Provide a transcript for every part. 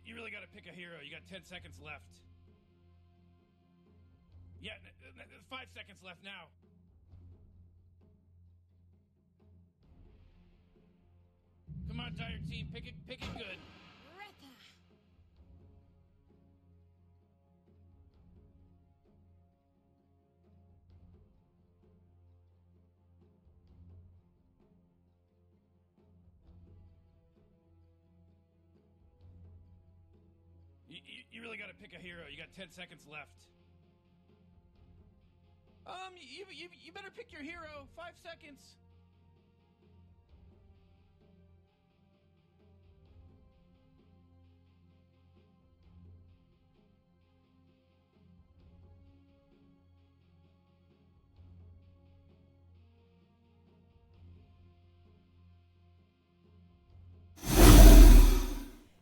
You really got to pick a hero. You got 10 seconds left. Yeah, 5 seconds left now. Come on, Dire Team, pick it good. Retha. You really got to pick a hero. You got 10 seconds left. You better pick your hero. 5 seconds.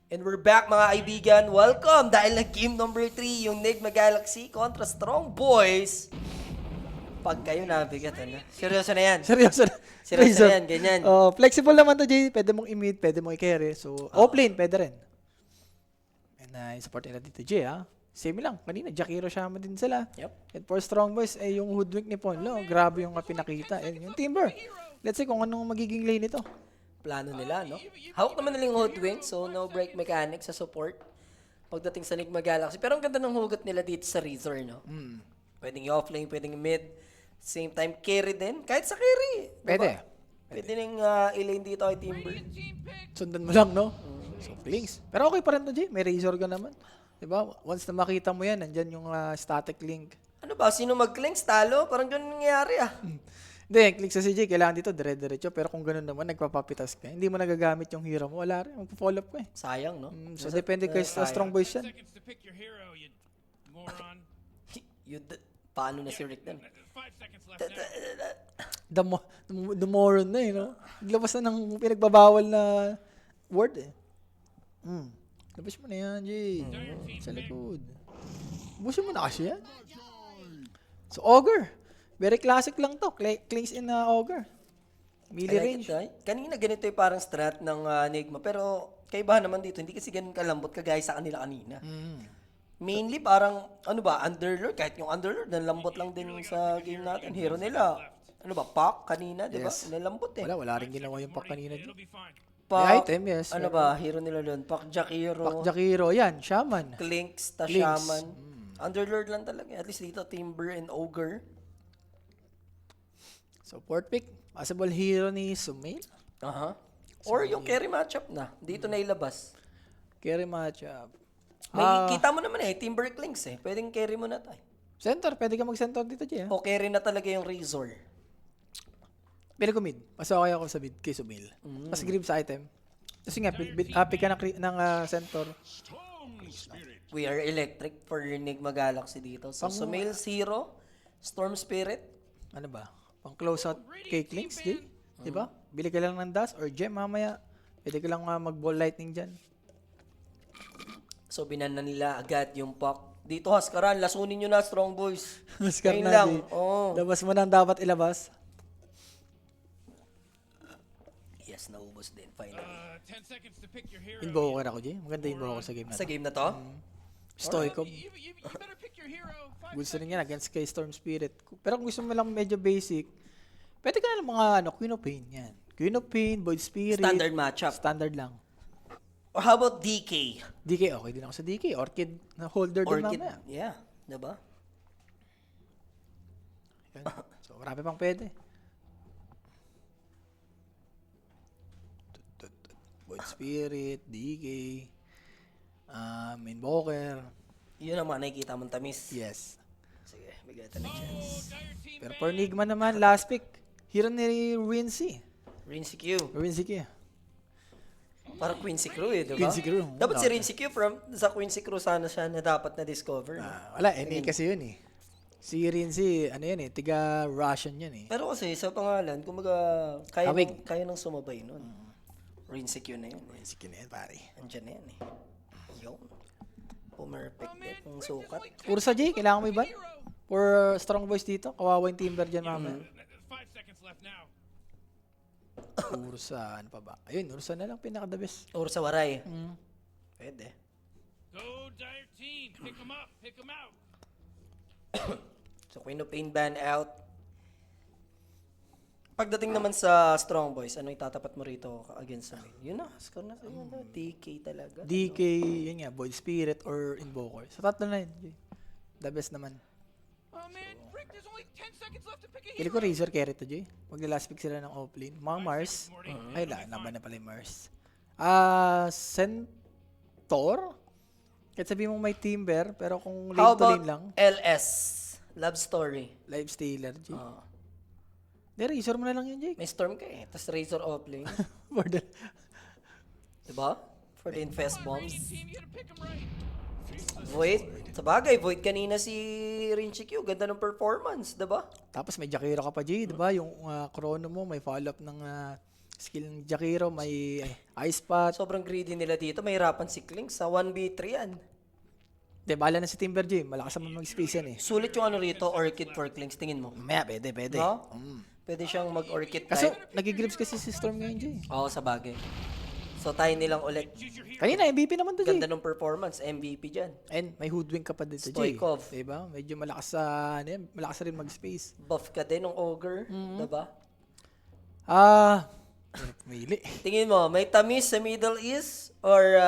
And we're back mga kaibigan. Welcome! Dahil na game number 3, yung Enigma Galaxy kontra Strong Boys. Pag kayo nabigat, ano? Seryoso na yan. Seryoso na. Seryoso na yan, ganyan. Flexible naman to, Jay. Pwede mong i-mid, pwede mong i-carry. So, offlane, pwede rin. And support nila dito, Jay, ha? Same lang. Kanina, Jakiro Shaman din sila. Yep. And for Strong Boys, yung hoodwink ni Ponlo, grabe yung pinakita. And yung Timber. Let's see kung anong magiging lane ito. Plano nila, no? Hawak naman nila yung Hoodwink, so no break mechanic sa support pagdating sa Enigma Galaxy. Pero ang ganda ng hugot nila dito sa Razor, no? Pwedeng i-offlane, pwedeng mid. Same time, carry din. Kahit sa carry. Pwede. Pwede nang i-lane dito kay Timber. Sundan mo lang, no? So, links. Pero okay pa rin to, Jay. May Razor ka naman. Diba? Once na makita mo yan, nandyan yung static link. Ano ba? Sino mag-clinks? Talo? Parang ganun nangyayari, ah. Hindi, click sa CJ, kailangan dito dire-diretso. Pero kung ganun naman, nagpapapitas ka, hindi mo nagagamit yung hero mo, wala rin. Magpo-follow up ko eh. Sayang, no? So, depende kay sa Strong Boys yan. Seconds to pick your hero, you moron. Paano na si Rick doon? 5 seconds left now. The moron na eh, no? Naglabas na ng pinagbabawal na word eh. Labas mo na yan, Jay. Sa likod. Busin mo na kasi yan. So, Ogre. Very classic lang to. Clings in Ogre. Melee range. Kanina ganito yung parang strat ng Enigma. Pero kaibahan naman dito. Hindi kasi ganun kalambot kagaya sa kanila kanina. Mainly parang, ano ba, Underlord. Kahit yung Underlord, nalambot lang din sa game natin. Hero nila. Ano ba, Pac kanina, di ba? Yes. Nalambot eh. Wala rin ginawa yung pack kanina. It'll be fine. Pac, May item, yes. Ano ba, hero nila doon? Pac Jakiro. Pack Jakiro. Yan, Shaman. Clinks, ta Clinks. Shaman. Underlord lang talaga. At least dito, Timber and Ogre. So, fourth pick. Possible hero ni Sumail. Or yung carry matchup na. Dito na ilabas. Carry matchup. May kita mo naman eh, Timber Clinks eh. Pwedeng carry mo na tayo. Center. Pwede ka mag-center dito, Jay. O carry na talaga yung Razor. Pili ko mid. Mas okay ako sa mid kay Sumail. Mas grip sa item. Kasi nga, happy ka ng center. We are electric for Enigma Galaxy dito. So, Sumail Zero, Storm Spirit. Ano ba? Pang close out kay Clinks, Jay. Diba? Bili ka lang ng dash or gem mamaya. Pwede ka lang mag-ball lightning dyan. So, binan na nila agad yung puck. Dito, Haskaran, lasunin nyo na, Strong Boys. Maskar Ayun na, lang. Jay. Oo. Labas mo na ang dapat ilabas. Yes, naubos din, finally. 10 seconds to pick your hero. Invoker ako, Jay. Maganda invoker sa game na Sa to. game na to? Stoico. You better pick your hero. 5 Gusto rin yan against kay Storm Spirit. Pero kung gusto mo lang medyo basic, pwede ka na lang mga Queen of Pain. Yan. Queen of Pain, Void Spirit. Standard matchup. Standard lang. Or how about DK? DK, okay din ako sa DK. Orchid na holder din Orchid, mamaya. yeah. Diba? Yan. So, marami pang pwede. Void Spirit, DK, Invoker. Yun ang mga nakikita mong tamis. Yes. Sige, bigyan natin ng chance. Pero for Enigma naman, last pick. Hero ni Rincy. Rincy Q. Rincy Q. Parang Quincy Crew eh, diba? Quincy Crew. Dapat si Rincy Q sa Quincy Crew sana siya na dapat na-discover. No? Wala, NA kasi yun eh. Si Rincy, ano yan eh, tiga Russian yan eh. Pero kasi sa pangalan, kumaga kaya, Hawig. kaya nang sumabay nun. Rincy Q na yun. Rincy Q na yan, pare. Andiyan na yan eh. Yun. Pumerpect din. Ang sukat. Ursa J, kailangan mo iban? For Strong Boys dito, kawawa yung Timber dyan mamaya. 5 seconds left now. Ursa, ano pa ba? Ayun, Ursa na lang pinaka-the best. Or sa Waray. Pwede. Go dire team. Pick him up. Pick him out. So, Queen of Pain ban out. Pagdating naman sa Strong Boys, ano itatapat mo rito against sa main? Yun na, score na sa'yo. DK talaga. DK, yun nga, Void Spirit or Invoker. Sa tatlo na yun, Jay. The best naman. Oh man, Rick, there's only 10 seconds left to pick a Pili hero. ko Razor carry to, Jay. Magla-last pick sila ng offlane. Mga Mars. Ay, laban na pala yung Mars. Centaur? Kahit sabihin mo may Timber, pero kung lane How to about lane lang, LS? Love Story. Live Stealer, Jay. Ah. Di, Razor mo na lang yun, Jay. May Storm ka eh. Tapos Razor offlane. For the... Diba? For the Infest Bombs. Team, you gotta pick him right. Void. Sa bagay, Void kanina si Rinchi Q. Ganda ng performance, diba? Tapos may Jakiro ka pa, Jay, di ba? Yung chrono mo, may follow-up ng skill ng Jakiro, may Ice Pot. Sobrang greedy nila dito. Mahirapan si Kling. Sa 1v3 yan. Di, bahala na si Timber, Jay. Malakas naman mag-space yan eh. Sulit yung ano rito, Orchid for Klings. Tingin mo. Maya, pwede. No? Pwede siyang mag-Orchid Kaso, type. nagigrips kasi si Storm ngayon, Jay. Oo, sa bagay. So, tayo nilang ulit. Kanina, MVP naman to, Jay. Ganda ng performance. MVP dyan. And may hoodwink ka pa dito, Stoikov. Jay. Diba? Medyo malakas malakas rin mag-space. Buff ka din ng Ogre. Diba? Pumili. Tingin mo, may tamis sa Middle East or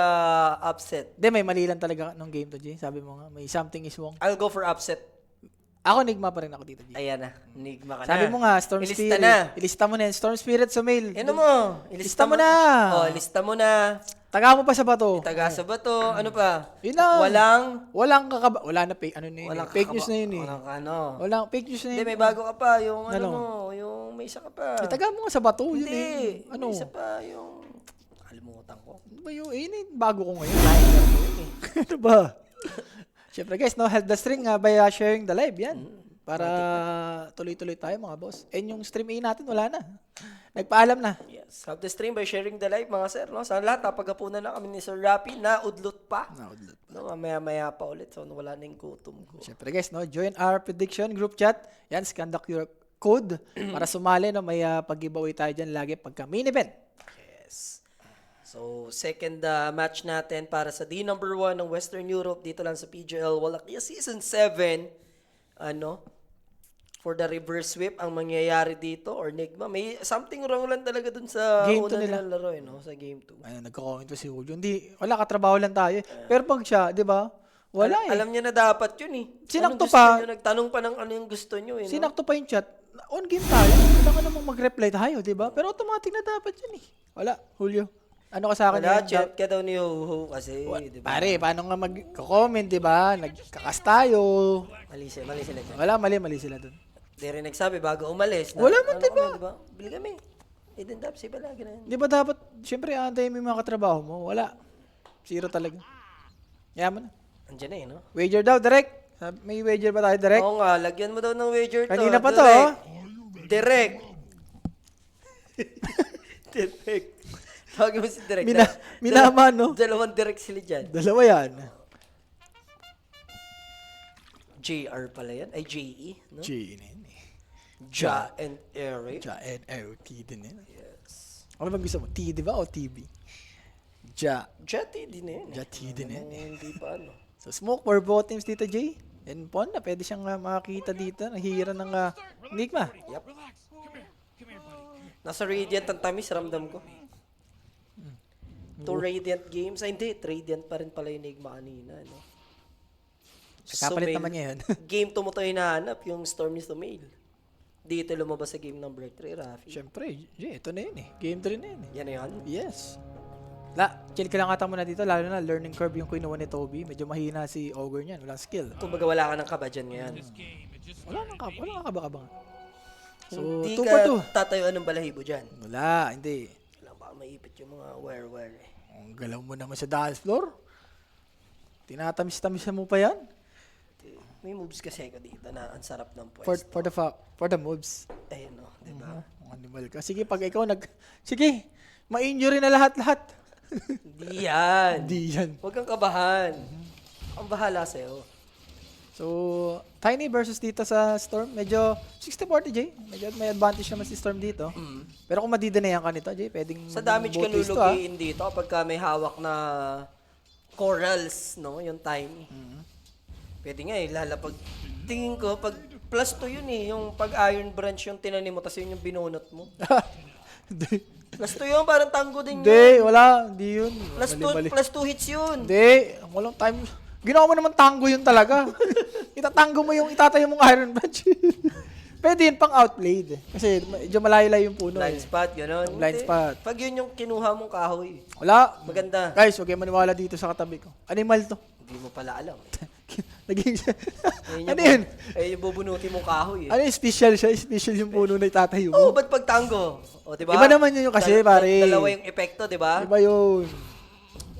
upset? Hindi, may mali lang talaga nung game to, Jay. Sabi mo nga, may something is wrong. I'll go for upset. Ako, Nigma pa rin ako dito, Jay. Ayan na. Enigma ka na. Sabi mo nga, Storm Ilista Spirit. na. Ilista mo na yan. Storm Spirit sa mail. Ano mo? Ilista mo na. Oh, ilista mo na. Taga mo pa sa bato. Taga sa bato. Ano pa? Yun lang. Walang Wala na fake, ano na yun. Walang Fake news na yun eh. Walang ano. Walang fake news na Hindi, yun. may bago ka pa. Yung ano Ano? mo. Yung may isa ka pa. Taga mo nga sa bato. Yun Hindi. eh. Ano? May isa pa. Yung... Kalimutan ko. Ano ba yun? Yun eh, bago ko ngayon. Tiger mo yun eh. Ano ba? Siyempre guys, no, help the string by sharing the live. Yan. Para tuloy-tuloy tayo mga boss. And yung stream A natin, wala na. Nagpaalam na. Yes. Help the stream by sharing the live, mga sir. No? Sa lahat, napagapunan na kami ni Sir Rapi na udlot pa. Naudlot. No, maya-maya pa ulit. So, wala na yung gutom ko. Siyempre guys, no, join our prediction group chat. Yan, scan the QR code para sumali. No, may pag-giveaway tayo dyan lagi pagka main event. Yes. So, second match natin para sa D number 1 ng Western Europe dito lang sa PGL Wallachia Season 7. Ano? For the reverse sweep ang mangyayari dito or Nigma. May something wrong lang talaga dun sa Game una 2 nila. nilang laro, no? Sa game 2. Ayun, nagko-comment pa si Julio. Hindi, wala, katrabaho lang tayo. Pero pag siya, di ba? Wala eh. Alam niya na dapat yun eh. Sinakto Anong gusto pa. Niyo? Nagtanong pa ng ano yung gusto niyo eh. No? Sinakto pa yung chat. On game tayo. Wala ka namang mag-reply tayo, di ba? Pero automatic na dapat yun eh. Wala, Julio. Ano ka sa akin? Wala, yan? chat ka daw ni Ho kasi. Di ba? Pare, paano nga mag-comment, di ba? Nagkakas tayo. Mali sila dyan. Wala, mali sila dun. Di rin nagsabi bago umalis. Na, Wala man, ano diba? kami, diba? Bili kami. Eden Dapsi palagi na yun. Di ba dapat, syempre, antayin mo yung mga katrabaho mo. Wala. Zero talaga. Yaman na. Andiyan na eh, no? Wager daw, direct. May wager ba tayo, direct? Oo nga, lagyan mo daw ng wager to. Kanina pa to, Direct. oh. Direct. Direct. Tawagin mo si Direct. Minaman, no? Dalawang direct sila dyan. Dalawa yan. JR pala yan. Ay, JE. No? G in Ja and Eric. Ja and T din yan. Yes. Ano bang gusto mo? T, di ba? O TB? Ja. Jati din na yun. Ja T din yan. Hindi pa ano. So, smoke for both teams dito, Jay. And Pon na, pwede siyang makakita dito. Nahihira ng Enigma. Yep. Relax. Come here, buddy. Nasa Radiant ang tamis, ramdam ko. 2 Radiant games. Ay, hindi. Radiant pa rin pala yung Enigma kanina. No? Kapalit Sumail. naman ngayon. Game 2 mo tayo hinahanap, yung Storm is the Mail. Dito lumabas sa game number 3, Rafi. Siyempre, Jay, ito na yun eh. Game 3 na yun eh. Yan na yan. Yes. Chill ka lang ata muna dito, lalo na learning curve yung kinuha ni Toby. Medyo mahina si Ogre niyan, walang skill. Kumbaga wala ka ng kaba dyan ngayon. Wala nang kaba-kaba. So, Hindi 2 ka for 2. tatayuan ng balahibo dyan. Wala, hindi. Kailangan baka maipit yung mga wire-wire eh. Ang galaw mo naman sa dance floor. Tinatamis-tamis mo pa yan. May moves kasi ako dito na ang sarap ng For pwesto. for the moves. Ayun o, di ba? Ang animal ka. Sige, pag ikaw sige, ma-injury na lahat-lahat. Hindi yan. Hindi yan. Huwag kang kabahan. Ang bahala sa'yo. So, Tiny versus dito sa Storm. Medyo 60-40, Jay. Medyo may advantage naman si Storm dito. Pero kung madidinayan ka nito, Jay, pwedeng Sa damage ka both ways to, ah. lulugiin dito kapag ka may hawak na corals, no? Yung tiny. Pwede nga lalapag. Tingin ko, pag plus 2 yun yung pag Iron Branch yung tinanim mo, tapos yun yung binunot mo. Hindi. Plus 2 yun, parang tango din Hindi, yun. wala. Hindi yun. Plus 2 plus 2 hits yun. Hindi. Walang time. Ginawa mo naman tango yun talaga. Itatango mo yung itatayo mong Iron Branch. Pwede yun pang outplayed. Kasi medyo malayo-layo yung puno. Blind spot, gano'n. Blind Hindi. spot. Pag yun yung kinuha mong kahoy, Wala. maganda. Guys, huwag kayo maniwala dito sa katabi ko. Animal to. Hindi mo pala alam. Naging Ayun ano yun? Ayun yung bubunutin mong kahoy. Ano yung special siya? Special yung puno na itatayo Oo, mo. ba't pag tango? O, diba? Iba naman yun yung kasi, pare. Dalawa yung epekto, diba? Iba yun.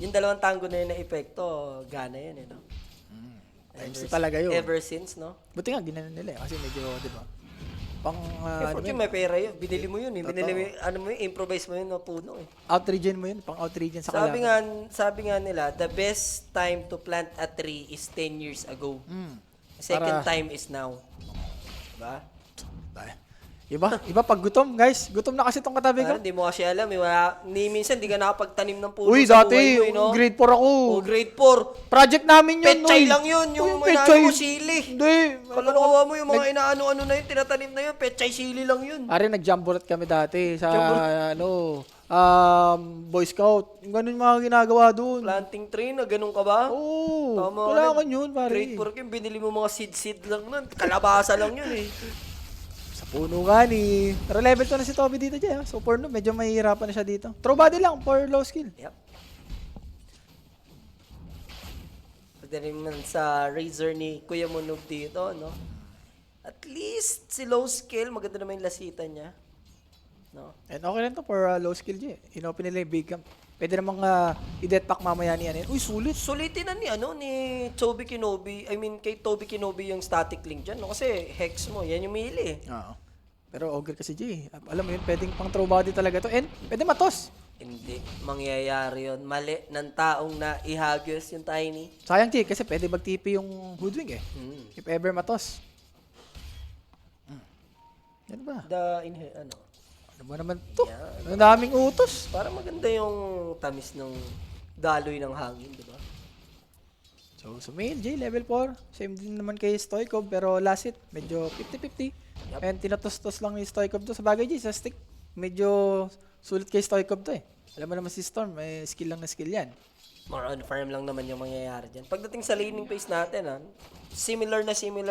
Yung dalawang tango na yun na epekto, gana yan, no? Times talaga yun. Ever since, no? Buti nga, ginano nila eh. Kasi medyo, di ba? Pang, Effort yun, may pera yun. Binili mo yun, eh. Binili mo yun, ano mo yun, improvise mo yun na puno, eh. outregen mo yun. Pang outregen sa kalaban. Sabi nga nila, the best time to plant a tree is 10 years ago. Second Para- time is now. Diba? Iba pag gutom, guys. Gutom na kasi tong katabi ko. Parang hindi mo kasi alam, eh. Ni minsan hindi ka nakapagtanim ng puno Uy, sa dati, buhay mo, eh, no? grade 4 ako. O, grade 4. Project namin yun, Petchay Noy. lang yun, yung Uy, inaano petchay. mo sili. Hindi. Kaluluwa mo yung mga inaano-ano na yun, tinatanim na yun, petchay sili lang yun. Pare, nag-jamboree kami dati sa, Jamboree? Boy Scout. Ganun yung mga ginagawa doon. Planting tree na, ganun ka ba? Oo. Tama ka Kailangan rin. yun, pare. Grade 4 yung binili mo mga seed lang nun. Kalabasa lang yun eh. Sa puno nga ni... Pero level 2 na si Toby dito, Jay. So, for no, medyo mahihirapan na siya dito. Throw body lang for low skill. Yep. Pagdating naman sa Razor ni Kuya Munog dito, no? At least si low skill, maganda naman yung lasitan niya. No? And okay rin to for low skill, Jay. Inopen nila yung big camp. Pwede namang i-death pack mamaya ni ano. Uy, sulit. Sulitin na ni Toby Kenobi. I mean, kay Toby Kenobi yung static link dyan. No? Kasi hex mo, yan yung melee. Oo. Pero ogre kasi, Jay. Alam mo yun, pwedeng pang throw body talaga to. And pwede matos. Hindi mangyayari yun. Mali ng taong na ihagos yung tiny. Sayang, Jay, kasi pwede mag-TP yung hoodwing eh. If ever matos. Yan ba? Ano ba naman to? Yan. Ang daming utos. Para maganda yung tamis ng daloy ng hangin, di ba? So mail, Jay, level 4. Same din naman kay Stoikov, pero last hit, medyo 50-50. Yup. And tinatos-tos lang ni Stoikov to. Sa bagay, Jay, sa stick, medyo sulit kay Stoikov to eh. Alam mo naman si Storm, may skill lang na skill yan. More on farm lang naman yung mangyayari dyan. Pagdating sa laning phase natin, similar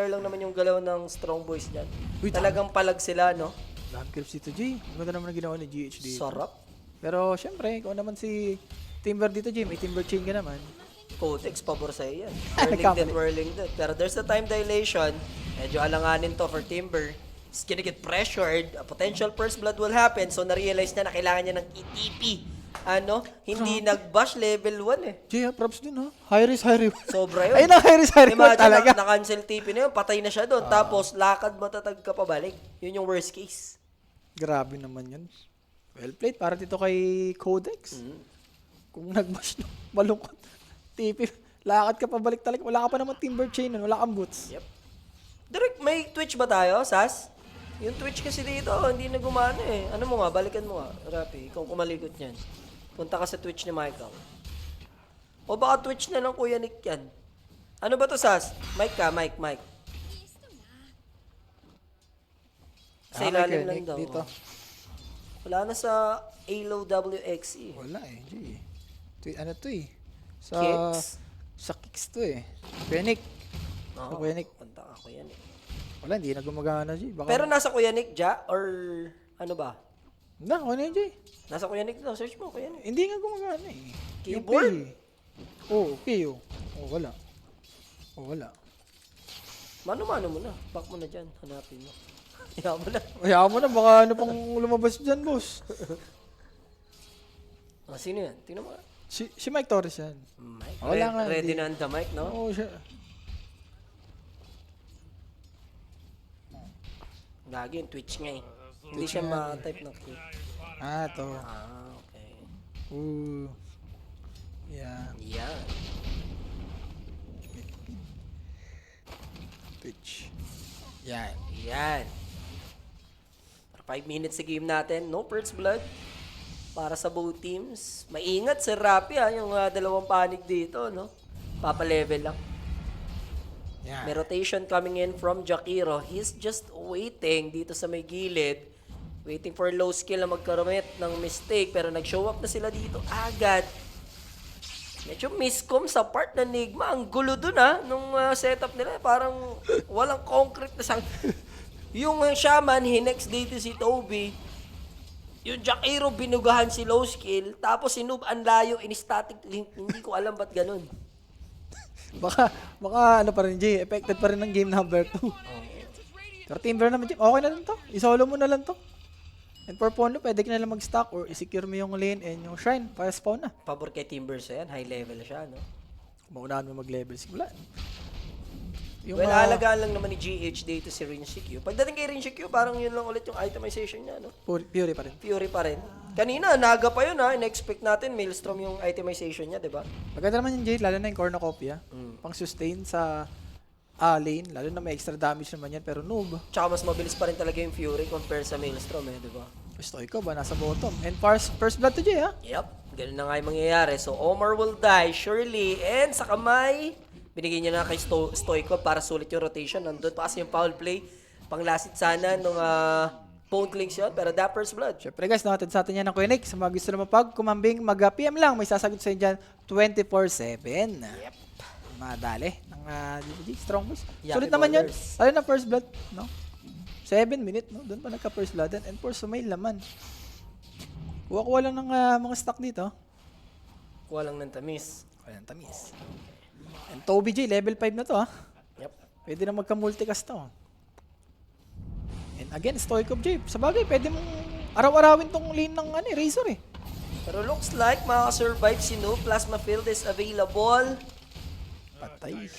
lang naman yung galaw ng strong boys dyan. Uy, Talagang palag sila, no? Dami clips dito, Jay. Maganda naman ang ginawa ni GHD. Sarap. Pero syempre, ikaw naman si Timber dito, Jay. May Timber chain ka naman. Codex, pabor sa'yo yan. Nagkamali. Whirling dead. Pero there's a time dilation. Medyo alanganin to for Timber. He's gonna get pressured. A potential first blood will happen. So, na-realize na kailangan niya ng ETP. Hindi nag-bash level 1 eh. Jay, props din ha. High risk, high reward. Sobra yun. Ayun ang high risk, high reward Imagine, talaga. na-cancel TP na yun. Patay na siya doon. Tapos, lakad matatag ka pabalik. Yun yung worst case. Grabe naman yun. Well played. Para dito kay Codex. Kung nag-bash na, malungkot. TP, lakad ka pabalik talaga. Wala ka pa naman Timber chain nun. Wala kang boots. Yep. Direct, may Twitch ba tayo, Sas? Yung Twitch kasi dito, hindi na gumana eh. Ano mo nga, balikan mo nga, Rapi. Ikaw kumalikot niyan. Punta ka sa Twitch ni Michael. O baka Twitch na lang Kuya Nick yan. Ano ba to, Sas? Mic ka, mic. Sa ilalim lang daw. Dito. Wala na sa Halo WXE. Wala eh. Jay. Ano to eh? Kicks? Sa kicks to eh. Kuya Nick. Oo, Kuya Nick. punta ka Kuya Nick. Wala, hindi na gumagana, Jay. Baka... Pero nasa Kuya Nick, Ja? Or ano ba? Na, ano yun, Jay? Nasa Kuya Nick daw. Search mo, Kuya Nick. Hindi nga gumagana eh. Yung Keyboard? pay. Okay oh. Wala. Wala. Mano-mano mo na. Back mo na dyan. Hanapin mo. Hayaan mo na. Hayaan mo na, baka ano pang lumabas dyan, boss. Sino yan? Tingnan mo. Si Mike Torres yan. Mike. Wala nga, Ready hindi. na ang the mic, no? Oo, siya. Lagi yung Twitch nga eh. Hindi siya ma-type ng key. To. Okay. Ooh. Yeah. Yan. Twitch. Yan. Yan. 5 minutes sa game natin. No first blood. para sa both teams. Maingat si Rappi yung dalawang panig dito, no? Papa-level lang. Yeah. May rotation coming in from Jakiro. He's just waiting dito sa may gilid. Waiting for low skill na magkarumit ng mistake. Pero nag-show up na sila dito agad. Medyo miscom sa part ng Nigma. Ang gulo dun nung setup nila. Parang walang concrete na sang... Yung Shaman, hinex dito si Toby. Yung Jakiro, binugahan si low skill. Tapos si Noob, ang layo, in-static link. Hindi ko alam ba't ganun. Baka ano pa rin, Jay, affected pa rin ng game number 2. Pero Timber naman, Jay, okay na lang to. Isolo mo na lang to. And for Pono, pwede ka na lang mag-stack or i-secure mo yung lane and yung shrine para spawn na. Pabor kay Timbers yan, high level siya, no? Maunahan mo mag-level. Wala. Well, alagaan lang naman ni GH dito si Rinshi Q. Pagdating kay Rinshi Q, parang yun lang ulit yung itemization niya, no? Fury pa rin. Fury pa rin. Kanina, naga pa yun in-expect natin, Maelstrom yung itemization niya, di ba? Maganda naman yung Jade, lalo na yung cornucopia. Pang sustain sa lane, lalo na may extra damage naman yan, pero noob. Tsaka mas mabilis pa rin talaga yung Fury compare sa Maelstrom, di ba? Stoico ba, nasa bottom. And first blood to Jay, ha? Yep, ganun na nga yung mangyayari. So, Omar will die, surely. And sa kamay, binigyan niya na kay Stoico para sulit yung rotation. Nandun pa kasi yung foul play. Panglasit sana nung phone clinks yun, pero that first blood. Siyempre guys, nakatid sa atin yan ng Quinic. Sa mga gusto na kumambing, mag-PM lang. May sasagot sa inyo dyan 24/7. Yep. Madali. Ng DPG, strong boys. Yappy Sulit naman yun. ballers. Lalo na first blood, no? 7 minutes, no? Doon pa nagka-first blood. And for Sumail naman. Kuha lang ng mga stock dito. Kuha lang ng tamis. Ayan, tamis. And Toby J, level 5 na to, ha? Yep. Pwede na magka-multicast to. And again, Stoichkov J. Sa bagay, pwede mong araw-arawin tong lane ng Razor, eh. Pero looks like makaka-survive si Noob. Plasma field is available. Patay.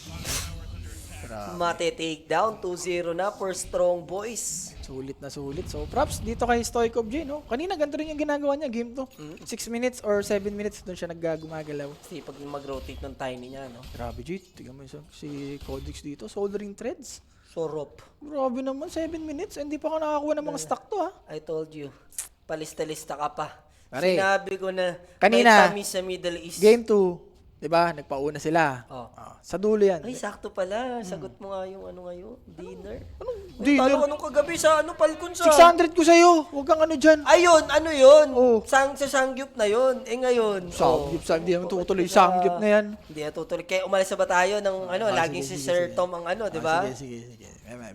Mate-take down. 2-0 na for Strong Boys. Sulit na sulit. So, props dito kay Stoichkov J, no? Kanina, ganito rin yung ginagawa niya, game to. 6 minutes or 7 minutes, doon siya gumagalaw. Kasi pag mag-rotate ng tiny niya, no? Grabe, J. Tignan mo si Codex dito. Soldering threads. Sorop. Grabe naman, 7 minutes. Hindi pa ka nakakuha ng mga stock to, ha? I told you. Palista-lista ka pa. Pare, Sinabi ko na kanina, may tamis sa Middle East. Game 2, di ba? Nagpauna sila. Oh. Sa dulo yan. Ay, sakto pala. Sagot mo nga yung ngayon. Dinner. Anong Ay, dinner? talo ka nung kagabi sa Falcon sa... 600 ko sa'yo. Huwag kang ano dyan. Ayun, ano yun? Oh. Sa Sangyup na yun. ngayon. Samgyup, hindi naman tutuloy. Samgyup na yan. Hindi na tutuloy. Kaya umalis na ba tayo ng laging sige, si sige, Sir sige. Tom ang di ba? Sige.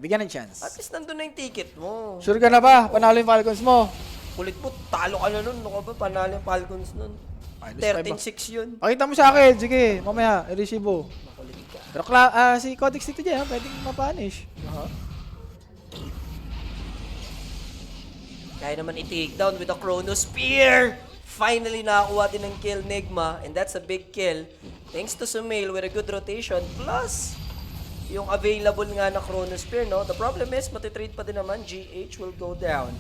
Bigyan ng chance. At least nandun na yung ticket mo. Sure ka na ba? Panalo yung Falcons mo. Kulit mo, talo ka na nun. Ano ka ba? Panalo yung Falcons nun. Minus 13-6 yun. Pakita mo sa akin. Sige, mamaya. I-resibo. Makulit ka. Pero si Codex dito dyan, pwedeng mapanish. Kaya naman i-take down with a Chrono Spear. Finally nakakuha din ng kill Nigma. And that's a big kill. Thanks to Sumail with a good rotation. Plus, yung available nga na Chrono Spear, no? The problem is, matitrade pa din naman. GH will go down.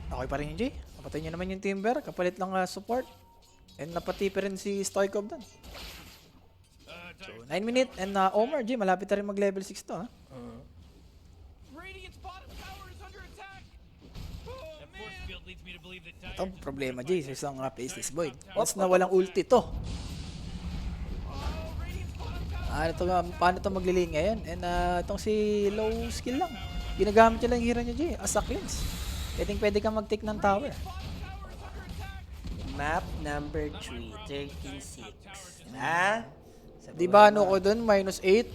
Okay pa rin yung J. Napatay niya naman yung Timber. Kapalit lang support. And napati pa rin si Stoichkov doon. So, 9 minutes. And Omar, J, malapit na rin mag-level 6 to, ha? Radiant's bottom tower is under attack. Oh, Force man. field leads me to believe that Ito, problema, J, sa isang plays this boy. Op, Once na walang ulti to. Oh, Radiant's bottom tower. Paano to maglilink ngayon? And itong si low skill lang. Ginagamit niya lang yung hero niya, J, as a cleanse. Pwede kang mag-take ng tower. Map number 3, 13-6. Ha? Di ba ano ko doon? -8? Minus 8.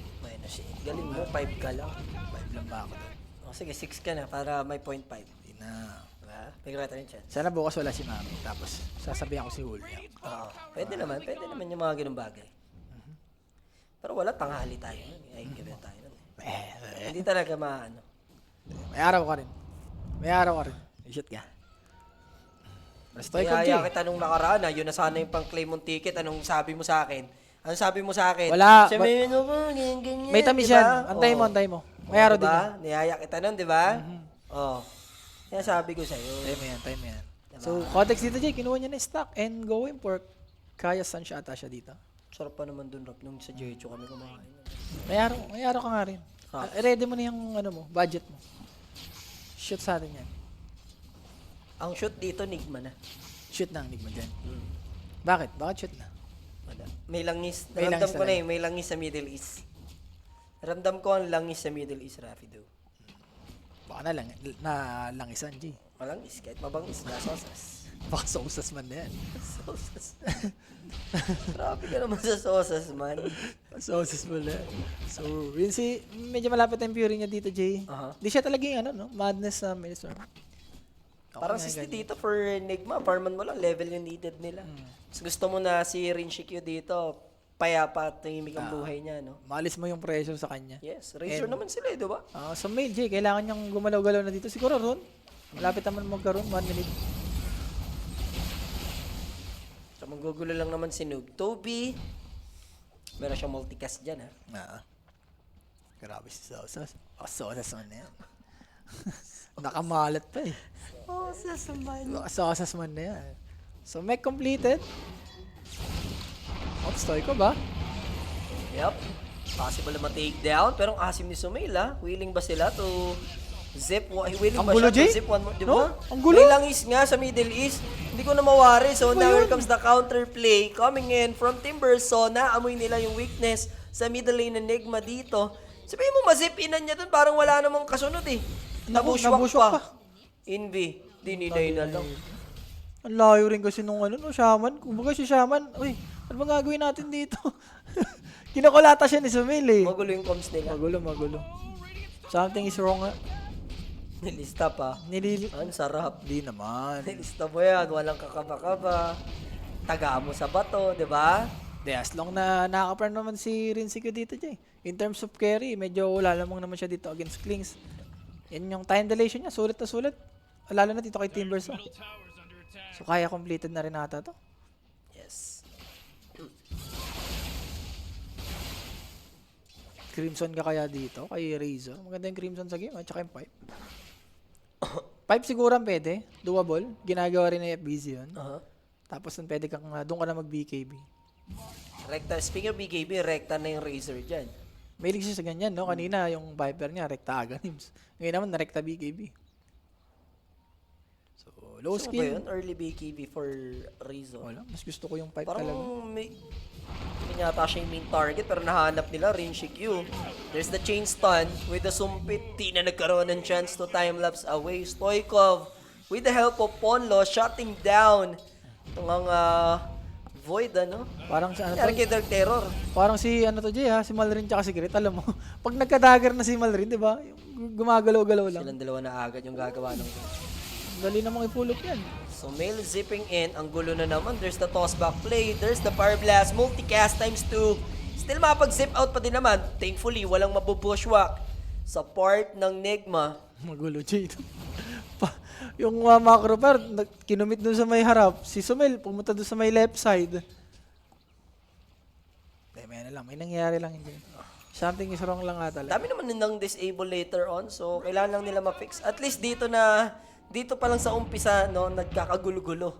Galing mo, 5 ka lang. 5 lang ba ako doon? O sige, 6 ka na para may 0.5. Di na. Diba? Bigyan natin yung chance. Sana bukas wala si Mami. Tapos sasabihan ko si Julia. Oo. Pwede naman yung mga ganung bagay. Pero wala, tanghali tayo. Ay, gabi na tayo. Hindi talaga maano. May araw ka rin. I-shoot ka. Basta ikaw, Kaya Jay. kita nung nakaraan, yun na sana yung pang-claim mong ticket. Anong sabi mo sa akin? Anong sabi mo sa akin? Wala. Sabi mo, ganyan. May tamis diba? yan. Antay mo. May araw din. Diba? Niyaya kita nun, di ba? Oo. Kaya sabi ko sa'yo. Time mo yan. So, context dito, Jay. Kinuha niya na yung stock and going for Kaya San siya ata siya dito. Sarap pa naman dun, Rap, nung sa Jecho kami kumain. May araw ka nga rin. Ready mo na yung budget mo. Shoot sa atin yan. Ang shoot dito, Nigma na. Shoot na ang Enigma dyan. Bakit? Bakit shoot na? Wala. May langis. May Ramdam langis ko na talaga. may langis sa Middle East. Ramdam ko ang langis sa Middle East, Rafido. Baka langisan, G. Malangis, kahit mabangis, nasosas. Baka sausas man na yan. Sosas. Grabe ka naman sa sosas, man. Sausas mo na. So, yun medyo malapit ang Fury niya dito, Jay. Aha. Di siya talaga yung madness sa Minister. Parang si dito for Enigma, farman mo lang, level yung needed nila. Mas gusto mo na si Rinshikyu dito, payapa at tahimik ang buhay niya, no? Maalis mo yung pressure sa kanya. Yes, Razor naman sila, di ba? Sa main, Jay, kailangan niyang gumalaw-galaw na dito. Siguro ron. Malapit naman magkaroon, 1 minute. So, manggugulo lang naman si Noob. Toby, meron siyang multicast dyan, ha? Grabe si Sausas. Sausas man na yan. Nakamalat pa eh. Sosas naman. Sausas man na yan. So, mech completed. Stoy ko ba? Yep. Possible na ma-takedown, pero ang asim ni Sumail, ha? Willing ba sila to zip? Willing Ang ba gulo, siya Jay? to zip one more? Di No? ba? Ang gulo? May langis nga sa Middle East. Hindi ko na mawari. So, Ano now yun? here comes the counterplay coming in from Timber. So, naamoy nila yung weakness sa middle lane ng Enigma dito. Sabihin mo, mazip-inan niya dun. Parang wala namang kasunod eh. Nabushwak nabushwak pa. pa. Envy. Dininay na lang. Ang layo rin kasi nung shaman. Kumbaga si shaman, uy, ano bang gagawin natin dito? Kinakulata siya ni Sumil eh. Magulo yung comms nila. Magulo. Something is wrong nga. Nilista pa. Ang sarap. Di naman. Nilista mo yan. Walang kakaba-kaba. Taga mo sa bato, di ba? De, as long na nakaka-farm naman si Rinsikyo dito, Jay. In terms of carry, medyo wala lamang naman siya dito against Klings. Yan yung time dilation niya, sulit na sulit. Lalo na dito kay Timbers. So kaya completed na rin ata to. Yes. Crimson ka kaya dito kay Razor. Maganda yung Crimson sa game at saka yung pipe. Pipe siguro ang pwede. Doable. Ginagawa rin ng FBZ yun. Tapos nun pwede kang, doon ka na mag-BKB. Rekta. Speaking of BKB, rekta na yung Razor dyan. Mahilig siya sa ganyan, no? Kanina yung Viper niya, rekta Aganims. Ngayon naman, narekta BKB. So, low So, ba skill. yun? Early BKB for Razor. Wala, mas gusto ko yung pipe Parang talaga. may... Hindi yata siya yung main target pero nahanap nila Rinshikyu. There's the chain stun with the sumpit. Di na nagkaroon ng chance to time-lapse away. Stoikov with the help of Ponlo shutting down itong ang Void, ano? Parang sa ano Kaya to? kay Dark Terror. Parang si ano to, Jay, ha? Si Malrin tsaka si Grit, alam mo. Pag nagka-dagger na si Malrin, di ba? Yung gumagalaw-galaw lang. Silang dalawa na agad yung gagawa ng... Dali namang ipulot yan. So, Mail zipping in. Ang gulo na naman. There's the tossback play. There's the fire blast. Multicast times 2. Still mapag-zip out pa din naman. Thankfully, walang mabubushwak sa part ng Enigma. Magulo, Jay. Yung macro par, kinumit dun sa may harap. Si Sumel, pumunta dun sa may left side. May na lang. May nangyari lang hindi. Something is wrong lang nga talaga. Dami naman nang disable later on. So, kailangan lang nila ma-fix. At least dito pa lang sa umpisa, no, nagkakagulo-gulo.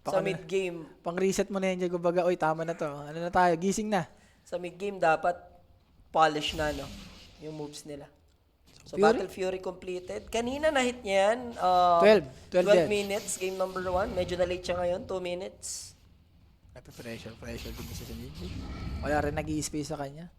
Sa mid-game. Pang-reset mo na yan, Jay. Kumbaga, oy, tama na to. Ano na tayo? Gising na. Sa mid-game, dapat polish na, no, yung moves nila. So, Fury? Battle Fury completed. Kanina na-hit niya yan. 12 12 dead. minutes, game number 1. Medyo na-late siya ngayon, 2 minutes. Pressure din kasi sa Jay. Wala rin nag-i-space sa kanya.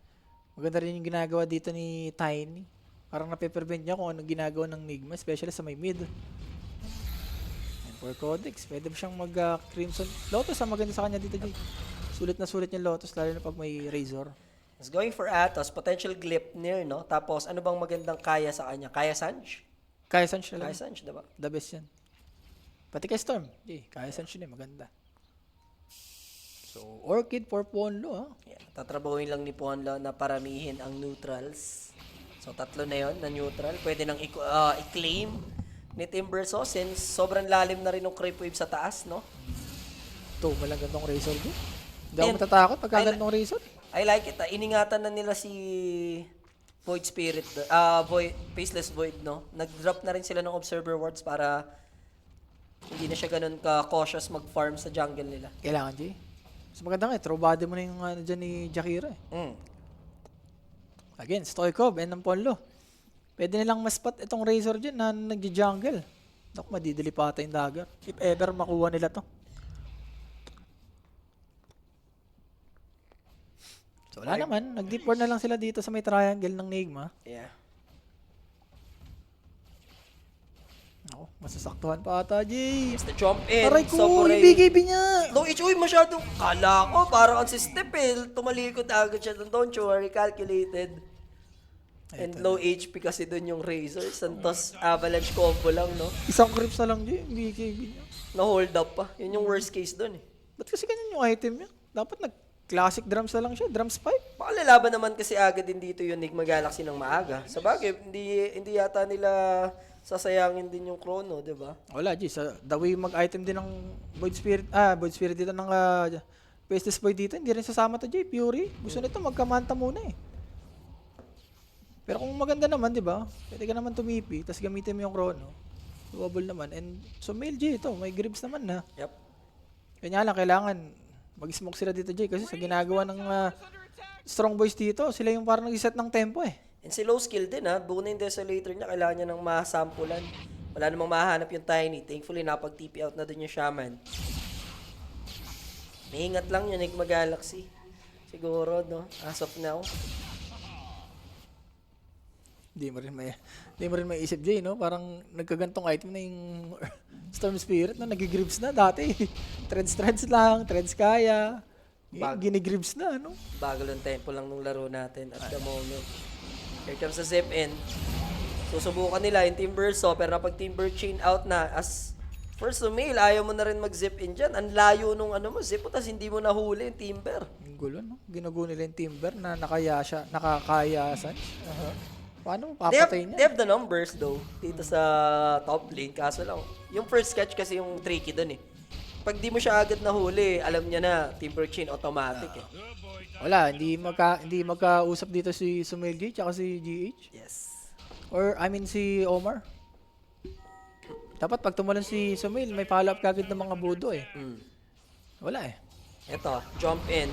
Maganda rin yung ginagawa dito ni Tiny. Parang nape-prevent niya kung anong ginagawa ng Enigma, especially sa may mid. And for Codex, pwede ba siyang mag-Crimson. Lotus ang maganda sa kanya dito, Jay. Sulit na sulit yung Lotus, lalo na pag may Razor. He's going for Atos, potential Gleipnir, no? Tapos, ano bang magandang kaya sa kanya? Kaya Sanj? Kaya Sanch na lang. Kaya Sanj, diba? The best yan. Pati kay Storm, Jay. Kaya Sanch yun eh, maganda. So, Orchid for Ponlo, ha? Yeah. Tatrabahuin lang ni Ponlo na paramihin ang neutrals. So, 3 na yon na neutral. Pwede nang i-claim ni Timbersaw since sobrang lalim na rin ng creep wave sa taas, no? Ito, malang gantong Razor, Jay. Hindi ako And matatakot pagka gantong Razor. I like it. Iningatan na nila si Void Spirit, Faceless Void, no? Nag-drop na rin sila ng Observer Wards para hindi na siya ganun ka-cautious mag-farm sa jungle nila. Kailangan, Jay. Mas maganda nga, throw body mo na yung dyan ni Jakira eh. Again, Stoikov and ng Ponlo. Pwede nilang ma-spot itong Razor dyan na nag-jungle. Naku, madidili pa ata yung dagger. If ever makuha nila to. So wala naman, nag-deep ward na lang sila dito sa may triangle ng Nigma. Yeah. Ako, masasaktuhan pa ata, Jay. Basta jump in. Aray ko, Samurai. yung BKB niya. Low H, uy, masyadong, kala ko, parang ang si step eh. Tumalikod agad siya doon, don't you worry, calculated. And low HP kasi doon yung Razor. Santos avalanche combo lang, no? Isang creeps na lang, Jay, yung BKB niya. Na-hold up pa. Yun yung worst case doon eh. Ba't kasi ganyan yung item niya? Dapat nag-classic drums na lang siya, drums pipe. Baka lalaban naman kasi agad din dito yung Enigma Galaxy ng maaga. Sa bagay, hindi yata nila sasayangin din yung Chrono, di ba? Wala, Jay. Sa the way mag-item din ng Void Spirit dito ng Faceless Void dito, hindi rin sasama to, Jay. Fury. Gusto nito magkamanta muna eh. Pero kung maganda naman, di ba? Pwede ka naman tumipi, tapos gamitin mo yung Chrono. Doable naman. And so, male, Jay, ito. May grips naman na. Yep. Kanya lang, kailangan mag-smoke sila dito, Jay. Kasi sa ginagawa ng strong boys dito, sila yung parang nag-set ng tempo eh. And si low skill din ha. Buo na yung Desolator niya. Kailangan niya ng masampulan. Wala namang mahanap yung Tiny. Thankfully, napag-TP out na dun yung Shaman. Maingat lang yung Enigma Galaxy. Siguro, no? As of now. Hindi mo rin maisip, Jay, no? Parang nagkagantong item na yung Storm Spirit, no? Nag-grips na dati. Threads lang, threads kaya. Gini-grips na, no? Bagal ang tempo lang nung laro natin at the moment. Here comes the zip in. Susubukan nila yung Timber Saw, pero napag Timber Chain out na, as first to mail, ayaw mo na rin mag-zip in dyan. Ang layo nung ano mo, zip mo, tas hindi mo nahuli yung Timber. Yung gulo, no? Ginugo nila yung Timber na nakakayasan. Paano They papatay niya? have the numbers though, dito sa top lane. Kaso lang, yung first catch kasi yung tricky dun eh. Pag di mo siya agad nahuli, alam niya na, Timber Chain automatic eh. Wala, hindi magkausap dito si Sumail J tsaka si GH. Yes. Or, I mean, si Omar. Dapat pag tumulan si Sumail, may follow-up kagad ng mga budo eh. Wala eh. Eto, jump in.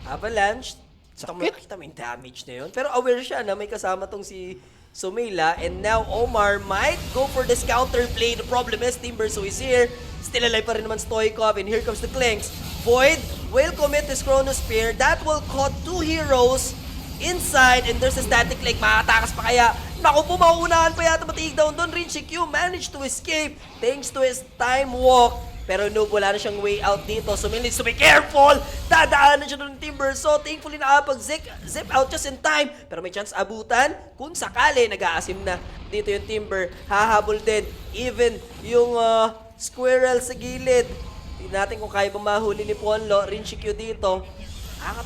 Avalanche. Kita mo yung damage na yun. Pero aware siya na may kasama tong si Sumela. And now Omar might go for this counterplay. The problem is Timber so is here. Still alive pa rin naman Stoikov. And here comes the Clinks. Void will commit this Chronosphere. That will caught 2 heroes inside. And there's a static leg. Makatakas pa kaya. Naku po, mauunahan pa yata matiig down doon. Rinchi Q managed to escape thanks to his time walk. Pero no, wala na siyang way out dito. So, Mil needs to be careful. Dadaanan siya ng Timber. So, thankfully nakapag-zip out just in time. Pero may chance abutan. Kung sakali, nag-aasim na dito yung Timber. Hahabol din. Even yung Squirrel sa gilid. Tignan natin kung kaya ba mahuli ni Ponlo. Rinchi Q dito.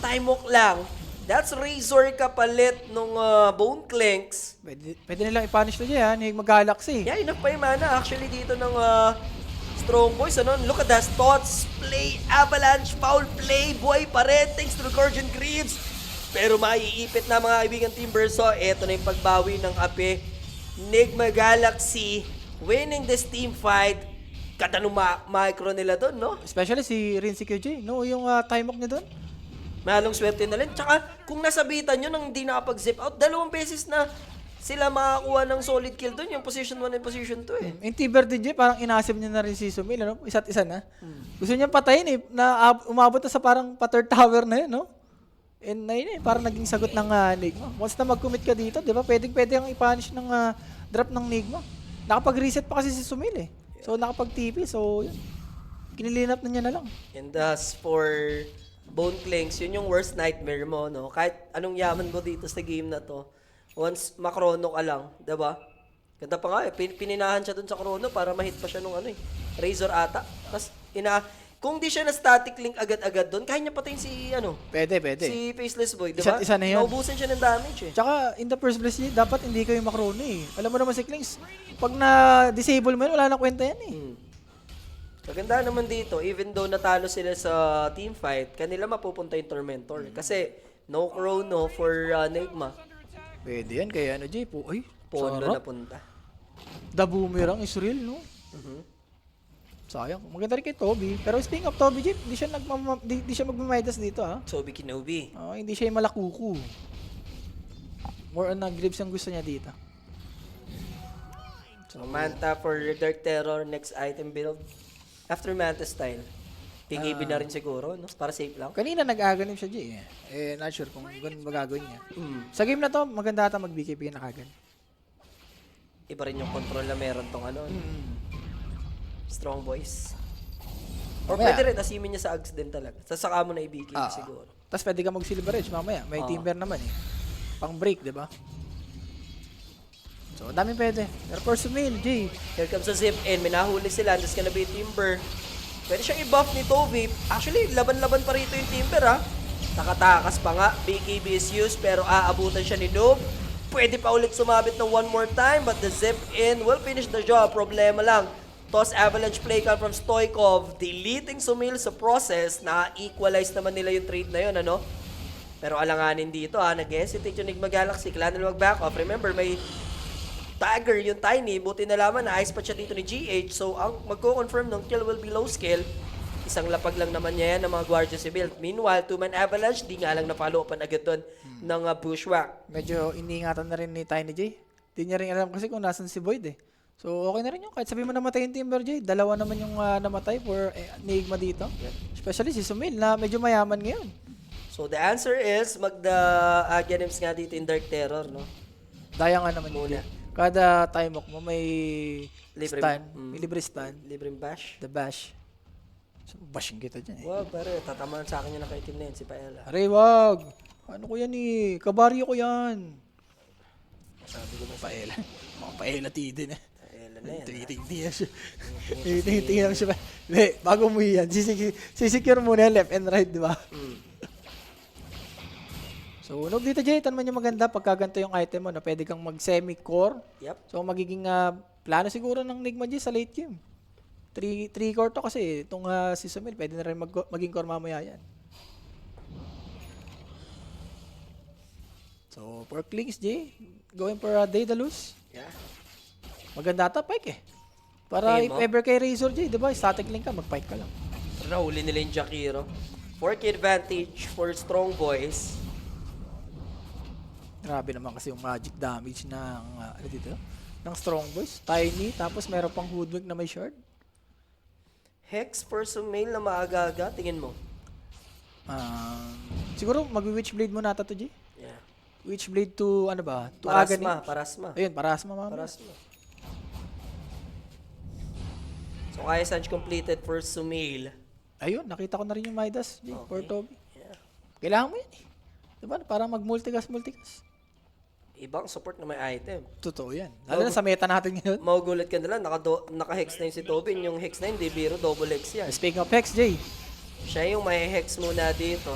Time-walk lang. That's Razor kapalit nung Bone Clinks. Pwede nilang i-punish to dyan, yung mag-galaxy. Yeah, enough pa yung mana actually dito ng Strong Boys. Ano? Look at that. Thoughts, play, Avalanche, foul play, buhay pa rin thanks to the Guardian Greaves. Pero maiipit na mga kaibigan Timber. So, eto na yung pagbawi ng ape. Enigma Galaxy winning this team fight. Ganda nung micro nila doon, no? Especially si Rinsi QJ, no? Yung time walk niya doon. Malong swerte na rin. Tsaka, kung nasabitan nyo nang hindi nakapag-zip out, 2 beses na sila makakuha ng solid kill doon, yung position 1 and position 2 eh. Yung Tiber DJ, parang inasim niya na rin si Sumil, ano? Isa't isa na. Gusto niya patayin eh, na umabot na sa parang pa-third tower na yun, no? And na yun eh, parang naging sagot ng Nigma. Once na mag-commit ka dito, di ba? Pwede ang i-punish ng drop ng Nigma. Nakapag-reset pa kasi si Sumil eh. So, nakapag-TP, so yun. Kinilinap na niya na lang. And as for Bone Clinks, yun yung worst nightmare mo, no? Kahit anong yaman mo dito sa game na to, once makrono ka lang, diba? Ganda pa nga eh, pininahan siya dun sa chrono para mahit pa siya nung Razor ata. Tapos, kung di siya na static link agad-agad dun, kaya niya patayin si, Pwede. si Faceless Boy, diba? Isa't isa na yun. Naubusan siya ng damage eh. Tsaka, in the first place, dapat hindi kayo makrono eh. Alam mo naman si Klings, pag na-disable mo yun, wala na kwenta yan eh. Maganda naman dito, even though natalo sila sa team fight, kanila mapupunta yung Tormentor. Kasi, no chrono for Nigma. Pwede yan, kaya Jay po. Ay, Pondo sarap. na punta. The Boomerang is real, no? Sayang. Maganda rin kay Toby. Pero speaking of Toby, Jay, di siya magmamidas dito, ha? Sobi Kenobi. Hindi siya yung malakuku. More on grips yung gusto niya dito. So, Manta for Dark Terror, next item build. After Manta style. PKB na rin siguro, no? Para safe lang. Kanina nag-aganim siya, Jay. Not sure kung ganun magagawin niya. Mm. Sa game na to, maganda ata mag-BKB na kagad. Iba rin yung control na meron tong ano, Strong Boys. Or Mamaya. pwede rin, asimin niya sa Ags din talaga. Sasaka mo na i-BKB siguro. Tapos pwede ka mag-Silver Edge mamaya. May Timber naman eh. Pang break, di ba? So, dami pwede. Pero for Sumail, Jay. Here comes a zip in. May nahuli sila. There's gonna be Timber. Pwede siyang i-buff ni Toby. Actually, laban-laban pa rito yung Timber, ha? Nakatakas pa nga. BKB is used, pero aabutan siya ni Noob. Pwede pa ulit sumabit ng one more time, but the zip in will finish the job. Problema lang. Toss avalanche play card from Stoikov. Deleting Sumail sa process. Na-equalize naman nila yung trade na yun, ano? Pero alanganin dito, ha? Nag-hesitate yung Nigma Galaxy. Kailangan nila mag-back off. Remember, may Tiger, yung Tiny, buti nalaman na ice pa siya dito ni GH. So, ang magko-confirm ng kill will be low skill. Isang lapag lang naman niya yan ng mga Guardia Civil. Meanwhile, 2-man Avalanche, di nga lang na-follow upan agad doon ng Bushwhack. Medyo iniingatan na rin ni Tiny J. Di niya rin alam kasi kung nasan si Void eh. So, okay na rin yun. Kahit sabi mo namatay yung Timber J, dalawa naman yung namatay for Enigma dito. Especially si Sumail na medyo mayaman ngayon. So, the answer is, mag-Aghanim's nga dito in Dark Terror, no? Daya nga naman Muna. yun. Kada time mo may Libre- stun. May libre stun. Libreng bash. The bash. So, bashing kita dyan eh. Wow, pare, tatamaan sa akin yung nakaitim na yun, si Paella. Aray, wag. Ano ko yan eh. Kabaryo ko yan. Sabi ko na Paela. Mga paela tiden eh. Paella na yan. Tingin siya. Tingin siya. Hindi, bago mo yan. Sisecure muna yan left and right, di ba? So, Noob dito, Jay, tanman yung maganda pagka ganito yung item mo na pwede kang mag-semi-core. Yep. So, magiging plano siguro ng Nigma Jay sa late game. 3 core to kasi. Itong si Sumail, pwede na rin maging core mamaya yan. So, for clinks, Jay, going for Daedalus. Yeah. Maganda ata, Pike eh. Para Okay, if mo. ever kay Razor, Jay, diba? Static link ka, mag-Pike ka lang. Pero nahuli nila yung Jakiro. 4K advantage for Strong Boys. Grabe naman kasi yung magic damage ng, ano dito? Ng Strong Boys. Tiny, tapos meron pang Hoodwink na may shard. Hex for Sumail na maaga-aga, tingin mo? Siguro, mag-Witchblade muna ata to, Jay. Yeah. Witchblade to, ano ba? To Parasma, Aghanim. Parasma. Ayun, Parasma, mama. Parasma. So, kaya Sanch completed for Sumail. Ayun, nakita ko na rin yung Midas, Jay, for Okay. Toby. Yeah. Kailangan mo yan eh. Diba? Para mag-multicast. Ibang support na may item. Totoo yan. Lalo na sa meta natin ngayon. Maugulat ka na lang, naka-hex na yun si Tobin. Yung hex na yun, di biro, double hex yan. Speaking of Hex, Jay. Siya yung may hex muna dito.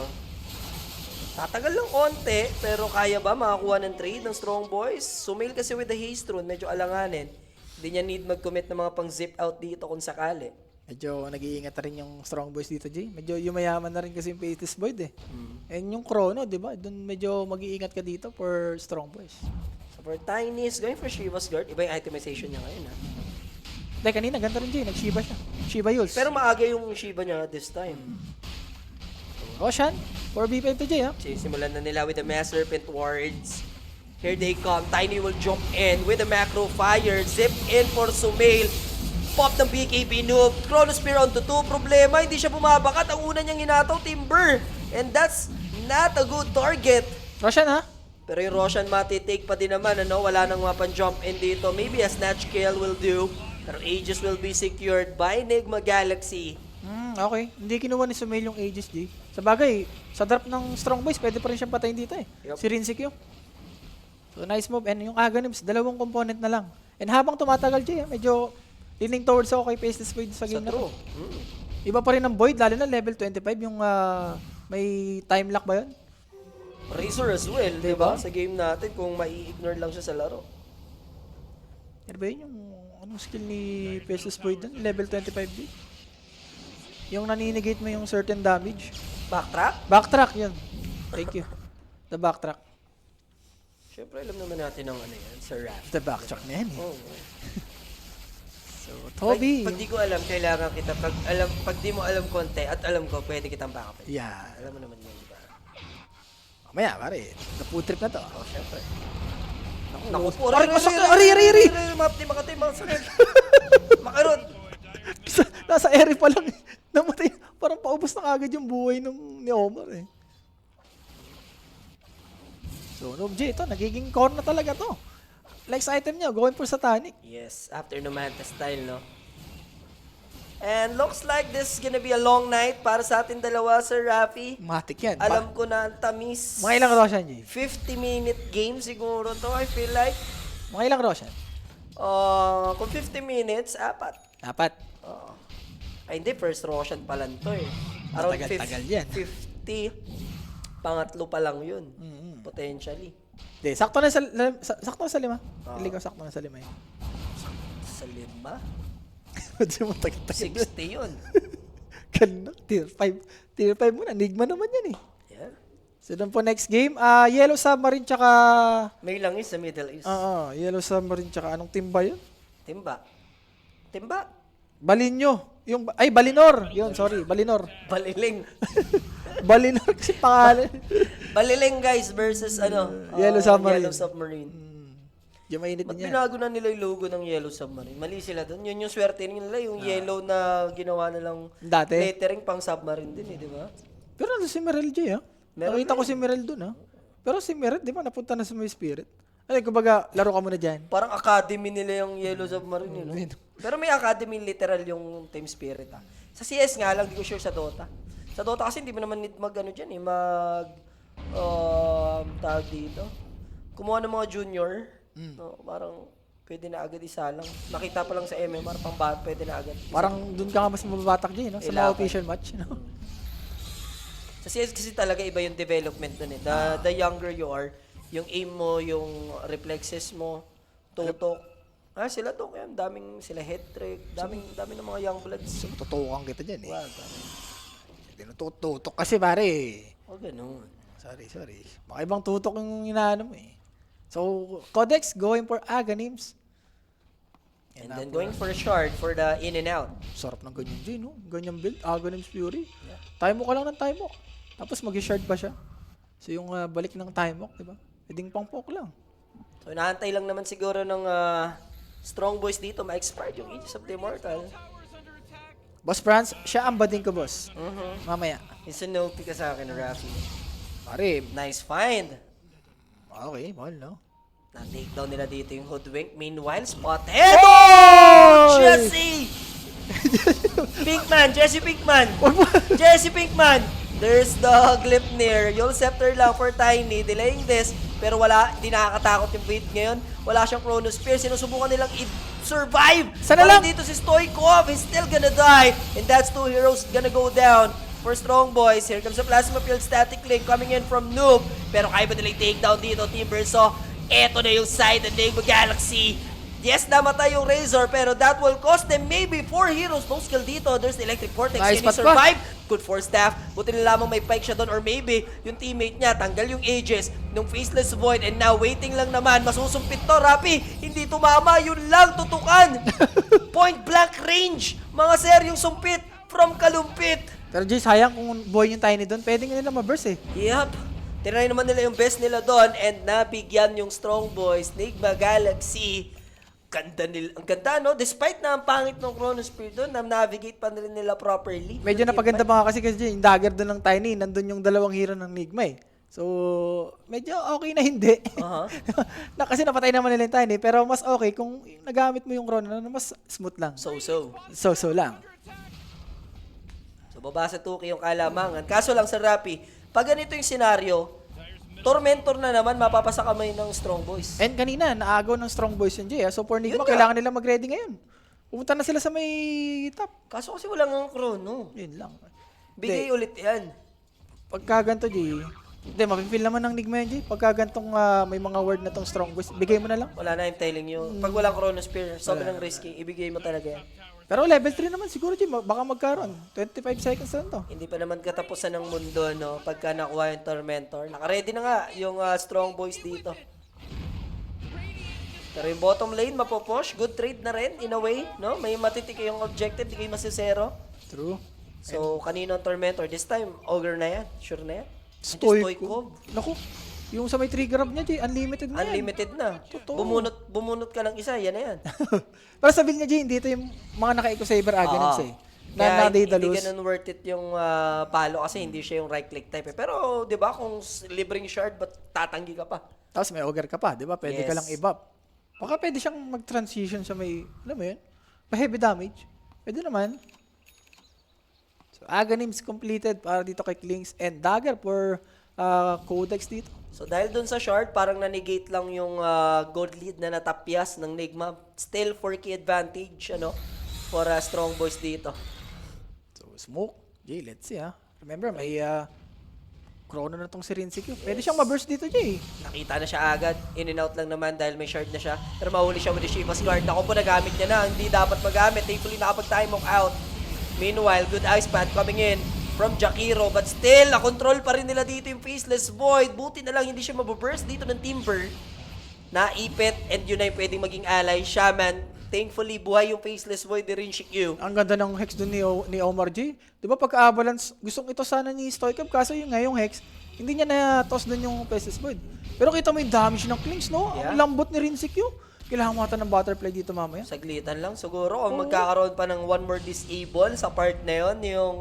Tatagal lang konti, pero kaya ba makakuha ng trade ng Strong Boys? Sumail kasi with the haste rune, medyo alanganin. Hindi niya need mag-commit ng mga pang-zip out dito kung sakali. Medyo nag-iingat rin yung Strong Boys dito, Jay. Medyo yumayaman na rin kasi yung Faithless Void eh. And yung Chrono, di ba? Doon medyo mag-iingat ka dito for Strong Boys. So for Tiny is going for Shiva's Guard. Iba yung itemization niya ngayon, ha? Dahil kanina, ganda rin, Jay. Nag-Shiba siya. Shiba Yules. Pero maaga yung Shiva niya this time. Roshan, 4v5 to, Jay, ha? Simulan na nila with the Mass Serpent Wards. Here they come. Tiny will jump in with the Macro Fire. Zip in for Sumail. Pop ng BKB Noob. Chronosphere on to 2. Problema, hindi siya bumabakat. Ang una niyang hinataw, Timber. And that's not a good target. Roshan, ha? Pero yung Roshan matitake pa din naman, ano? Wala nang mapan jump in dito. Maybe a snatch kill will do. Pero Aegis will be secured by Nigma Galaxy. Okay. Hindi kinuha ni Sumail yung Aegis, Jay. Sa bagay, sa drop ng Strong Boys, pwede pa rin siyang patayin dito eh. Yup. Si Rinsik yung. So, nice move. And yung Aghanims, 2 component na lang. And habang tumatagal, Jay, medyo leaning towards ako kay Faceless Void sa game na to. Iba pa rin ang Void, lalo na level 25, yung may time lock ba yun? Razor as well, di Diba? ba? Sa game natin, kung mai-ignore lang siya sa laro. Ano ba yun yung anong skill ni Faceless Void dun? Level 25 din. Yung naninegate mo yung certain damage. Backtrack? Backtrack yun. Thank you. The backtrack. Siyempre, alam naman natin ang ano yan, sa Raph. The backtrack na yan eh. Oh. So, Toby. Pag di ko alam, kailangan kita. Pag di mo alam konti at alam ko, pwede kitang backup. Yeah. Alam mo naman yan, di ba? Mamaya, pare. Food trip na to. Oh, siyempre. Naku, Naku, Aray, pasok na! Ari! Mapti, makati, mga sakit. Makarot. Nasa ere pa lang. Namatay. Parang na agad yung buhay ni Omar eh. So, Noob J, ito, nagiging core na talaga to. Next item niya, going for Satanic. Yes, after Numanta style, no? And looks like this is gonna be a long night para sa atin dalawa, Sir Rafi. Matik yan. Alam ko na ang tamis. Mga ilang Roshan, J? 50-minute game siguro to, I feel like. Mga ilang Roshan? Kung 50 minutes, 4. Dapat. Oo. Ay, hindi. First Roshan pa lang to eh. Around Matagal-tagal yan. 50. Pangatlo pa lang yun. Potentially. Hindi, sakto na sa 5. Hindi ko sakto na sa 5 yun. Sa 5? Hindi mo tagal-tagal. 60 yun. Ganda. Tier 5. Tier 5 muna. Enigma naman yan eh. Yeah. So, doon po next game. Yellow Submarine tsaka... May lang is sa Middle East. Yellow Submarine tsaka anong team ba yun? Timba. Balinyo. Balinor. Yun, sorry. Balinor. Baliling. Balinor kasi pangalan. Baliling guys versus Yellow Submarine. Yellow Submarine. Yung mainit Ba't din yan. binago na nila yung logo ng Yellow Submarine? Mali sila doon. Yun yung swerte nila. Yung yellow na ginawa nilang Dati. lettering pang submarine din eh, di ba? Pero ano si Merel J, Meron Nakita ko si Merel doon, Pero si Merel, di ba, napunta na sa may Spirit? Ay, kumbaga, laro ka muna dyan. Parang academy nila yung Yellow Submarine, yun. Pero may academy literal yung Team Spirit, Sa CS nga lang, di ko sure sa Dota. Sa Dota kasi hindi mo naman need tawag dito. Kumuha ng mga junior, no, parang pwede na agad isa lang. Nakita pa lang sa MMR, pwede na agad. Parang doon ka nga mas mababatak dyan, Sa mga official match, Sa CS kasi talaga iba yung development dun eh. The younger you are, yung aim mo, yung reflexes mo, tutok. Sila to, kaya daming sila head trick, daming ng mga young bloods. So, tutukan kita dyan, Wow, Tinututok kasi, pare. ganun. Sorry. Baka ibang tutok yung inaano mo, So, Codex going for Aghanims. And then going for a shard for the in and out. Sarap ng ganyan dyan, Ganyan build, Aghanims Fury. Time mo ka lang ng time mo. Tapos mag-shard pa siya. So, yung balik ng time mo, di ba? Pwedeng pang-poke lang. So, inaantay lang naman siguro ng strong boys dito, ma-expired yung Aegis of the Immortal. Boss Franz, siya ang bading ko, boss. Mamaya. Insinupi ka sa akin, Rafi. Pare, Nice find. okay, mahal, no? Na-take down nila dito yung Hoodwink. Meanwhile, spotted! Jesse! Jesse Pinkman! There's the Gleipnir. Yung scepter lang for Tiny. Delaying this. Pero di nakakatakot yung Fate ngayon. Wala siyang Chronosphere. Sinusubukan nilang i-survive. Sana lang! Dito si Stoikov. He's still gonna die. And that's 2 heroes gonna go down. For Strong Boys, here comes the Plasma Field Static Link coming in from Noob. Pero kaya ba nila i-takedown dito, Team Verso? Eto na yung side ng Enigma Galaxy. Yes, namatay yung Razor, pero that will cost them maybe 4 heroes. No skill dito. There's the Electric Vortex. Nice, Can he but survive? Good for staff. Buti na lamang may Pike siya doon, or maybe yung teammate niya tanggal yung Aegis nung Faceless Void, and now waiting lang naman. Masusumpit to, Rapi. Hindi tumama. Yun lang, tutukan. Point blank range. Mga seryong sumpit from kalumpit. Pero Jay, sayang kung buhay yung Tiny doon, pwede nga nila ma-burst Yup. Tinry naman nila yung best nila doon, and nabigyan yung Strong Boys, Enigma Galaxy. Ang ganda, no? Despite na ang pangit ng Chronosphere doon, na-navigate pa rin nila properly. Medyo napaganda pa nga kasi Jay, yung dagger doon ng Tiny, nandun yung dalawang hero ng Enigma So, medyo okay na hindi. Kasi napatay naman nila yung Tiny, pero mas okay kung nagamit mo yung Chrono na mas smooth lang. So lang. Baba sa 2K yung kalamangan. Kaso lang sa Rappi, pag ganito yung senaryo, Tormentor na naman mapapasa kamay ng Strong Boys. And kanina, naagaw ng Strong Boys yung Jay. So for Enigma, Yun kailangan nila mag-ready ngayon. Pumunta na sila sa may top. Kaso kasi wala nga chrono. Yun lang. Bigay ulit yan. Pagka ganito, Jay, hindi, mapipil naman ng Enigma yan, Jay. Pagka gantong may mga word na tong Strong Boys, bigay mo na lang. Wala na yung telling you. Pag walang Chronosphere, sobrang risky. Ibigay mo talaga yan. Pero level 3 naman siguro, Jay. Baka magkaroon. 25 seconds lang to. Hindi pa naman katapusan ng mundo, no? Pagka nakuha yung Tormentor. Naka-ready na nga yung Strong Boys dito. Pero yung bottom lane, mapopush. Good trade na rin, in a way, no? May matitik yung objective, di kayo masisero. True. So, kanino ang Tormentor? This time, Ogre na yan. Sure na yan. Stoikov. Naku, yung sa may trigger up niya, Jay, unlimited na yan. Unlimited na. Totoo. Bumunot ka ng isa, yan na yan. Pero sabihin niya, Jay, dito yung mga naka-Eco Saber Aghanims Kaya Na hindi Daedalus. ganun worth it yung palo kasi hindi siya yung right-click type. Pero, di ba, kung libreng shard, ba't tatanggi ka pa? Tapos may ogre ka pa, di ba? Pwede ka Yes. lang i-buff. Baka pwede siyang mag-transition sa may, alam mo yun? Pa-heavy damage. Pwede naman. So, Aghanims completed para dito kay Klings and Dagger for Codex dito. So, dahil dun sa shard, parang na-negate lang yung gold lead na natapyas ng Nigma. Still, 4K advantage, for strong boys dito. So, smoke. Jay, let's see Remember, may chrono na tong si Rinsekiu. Pwede siyang ma-burst dito, Jay. Nakita na siya agad. In and out lang naman dahil may shard na siya. Pero mahuli siya with the Shiva's Guard. Ako po nagamit niya na. Hindi dapat magamit. Thankfully nakapag-time out. Meanwhile, good ice pad coming in from Jakiro. But still, na-control pa rin nila dito yung Faceless Void. Buti na lang hindi siya mababurst dito ng Timber. Naipit. And yun na yung pwedeng maging ally. Shaman. Thankfully, buhay yung Faceless Void ni Rinshikyu. Ang ganda ng hex dun ni Omar J. Di ba pagka-avalanche, gustong ito sana ni Stoikov, kaso yung ngayong hex, hindi niya na-toss dun yung Faceless Void. Pero kita mo yung damage ng Klings, no? Yeah. Ang lambot ni Rinsekiu. Kailangan mata ng butterfly dito mamaya. Saglitan lang siguro. Kung magkakaroon pa ng one more disable sa part na yon, yung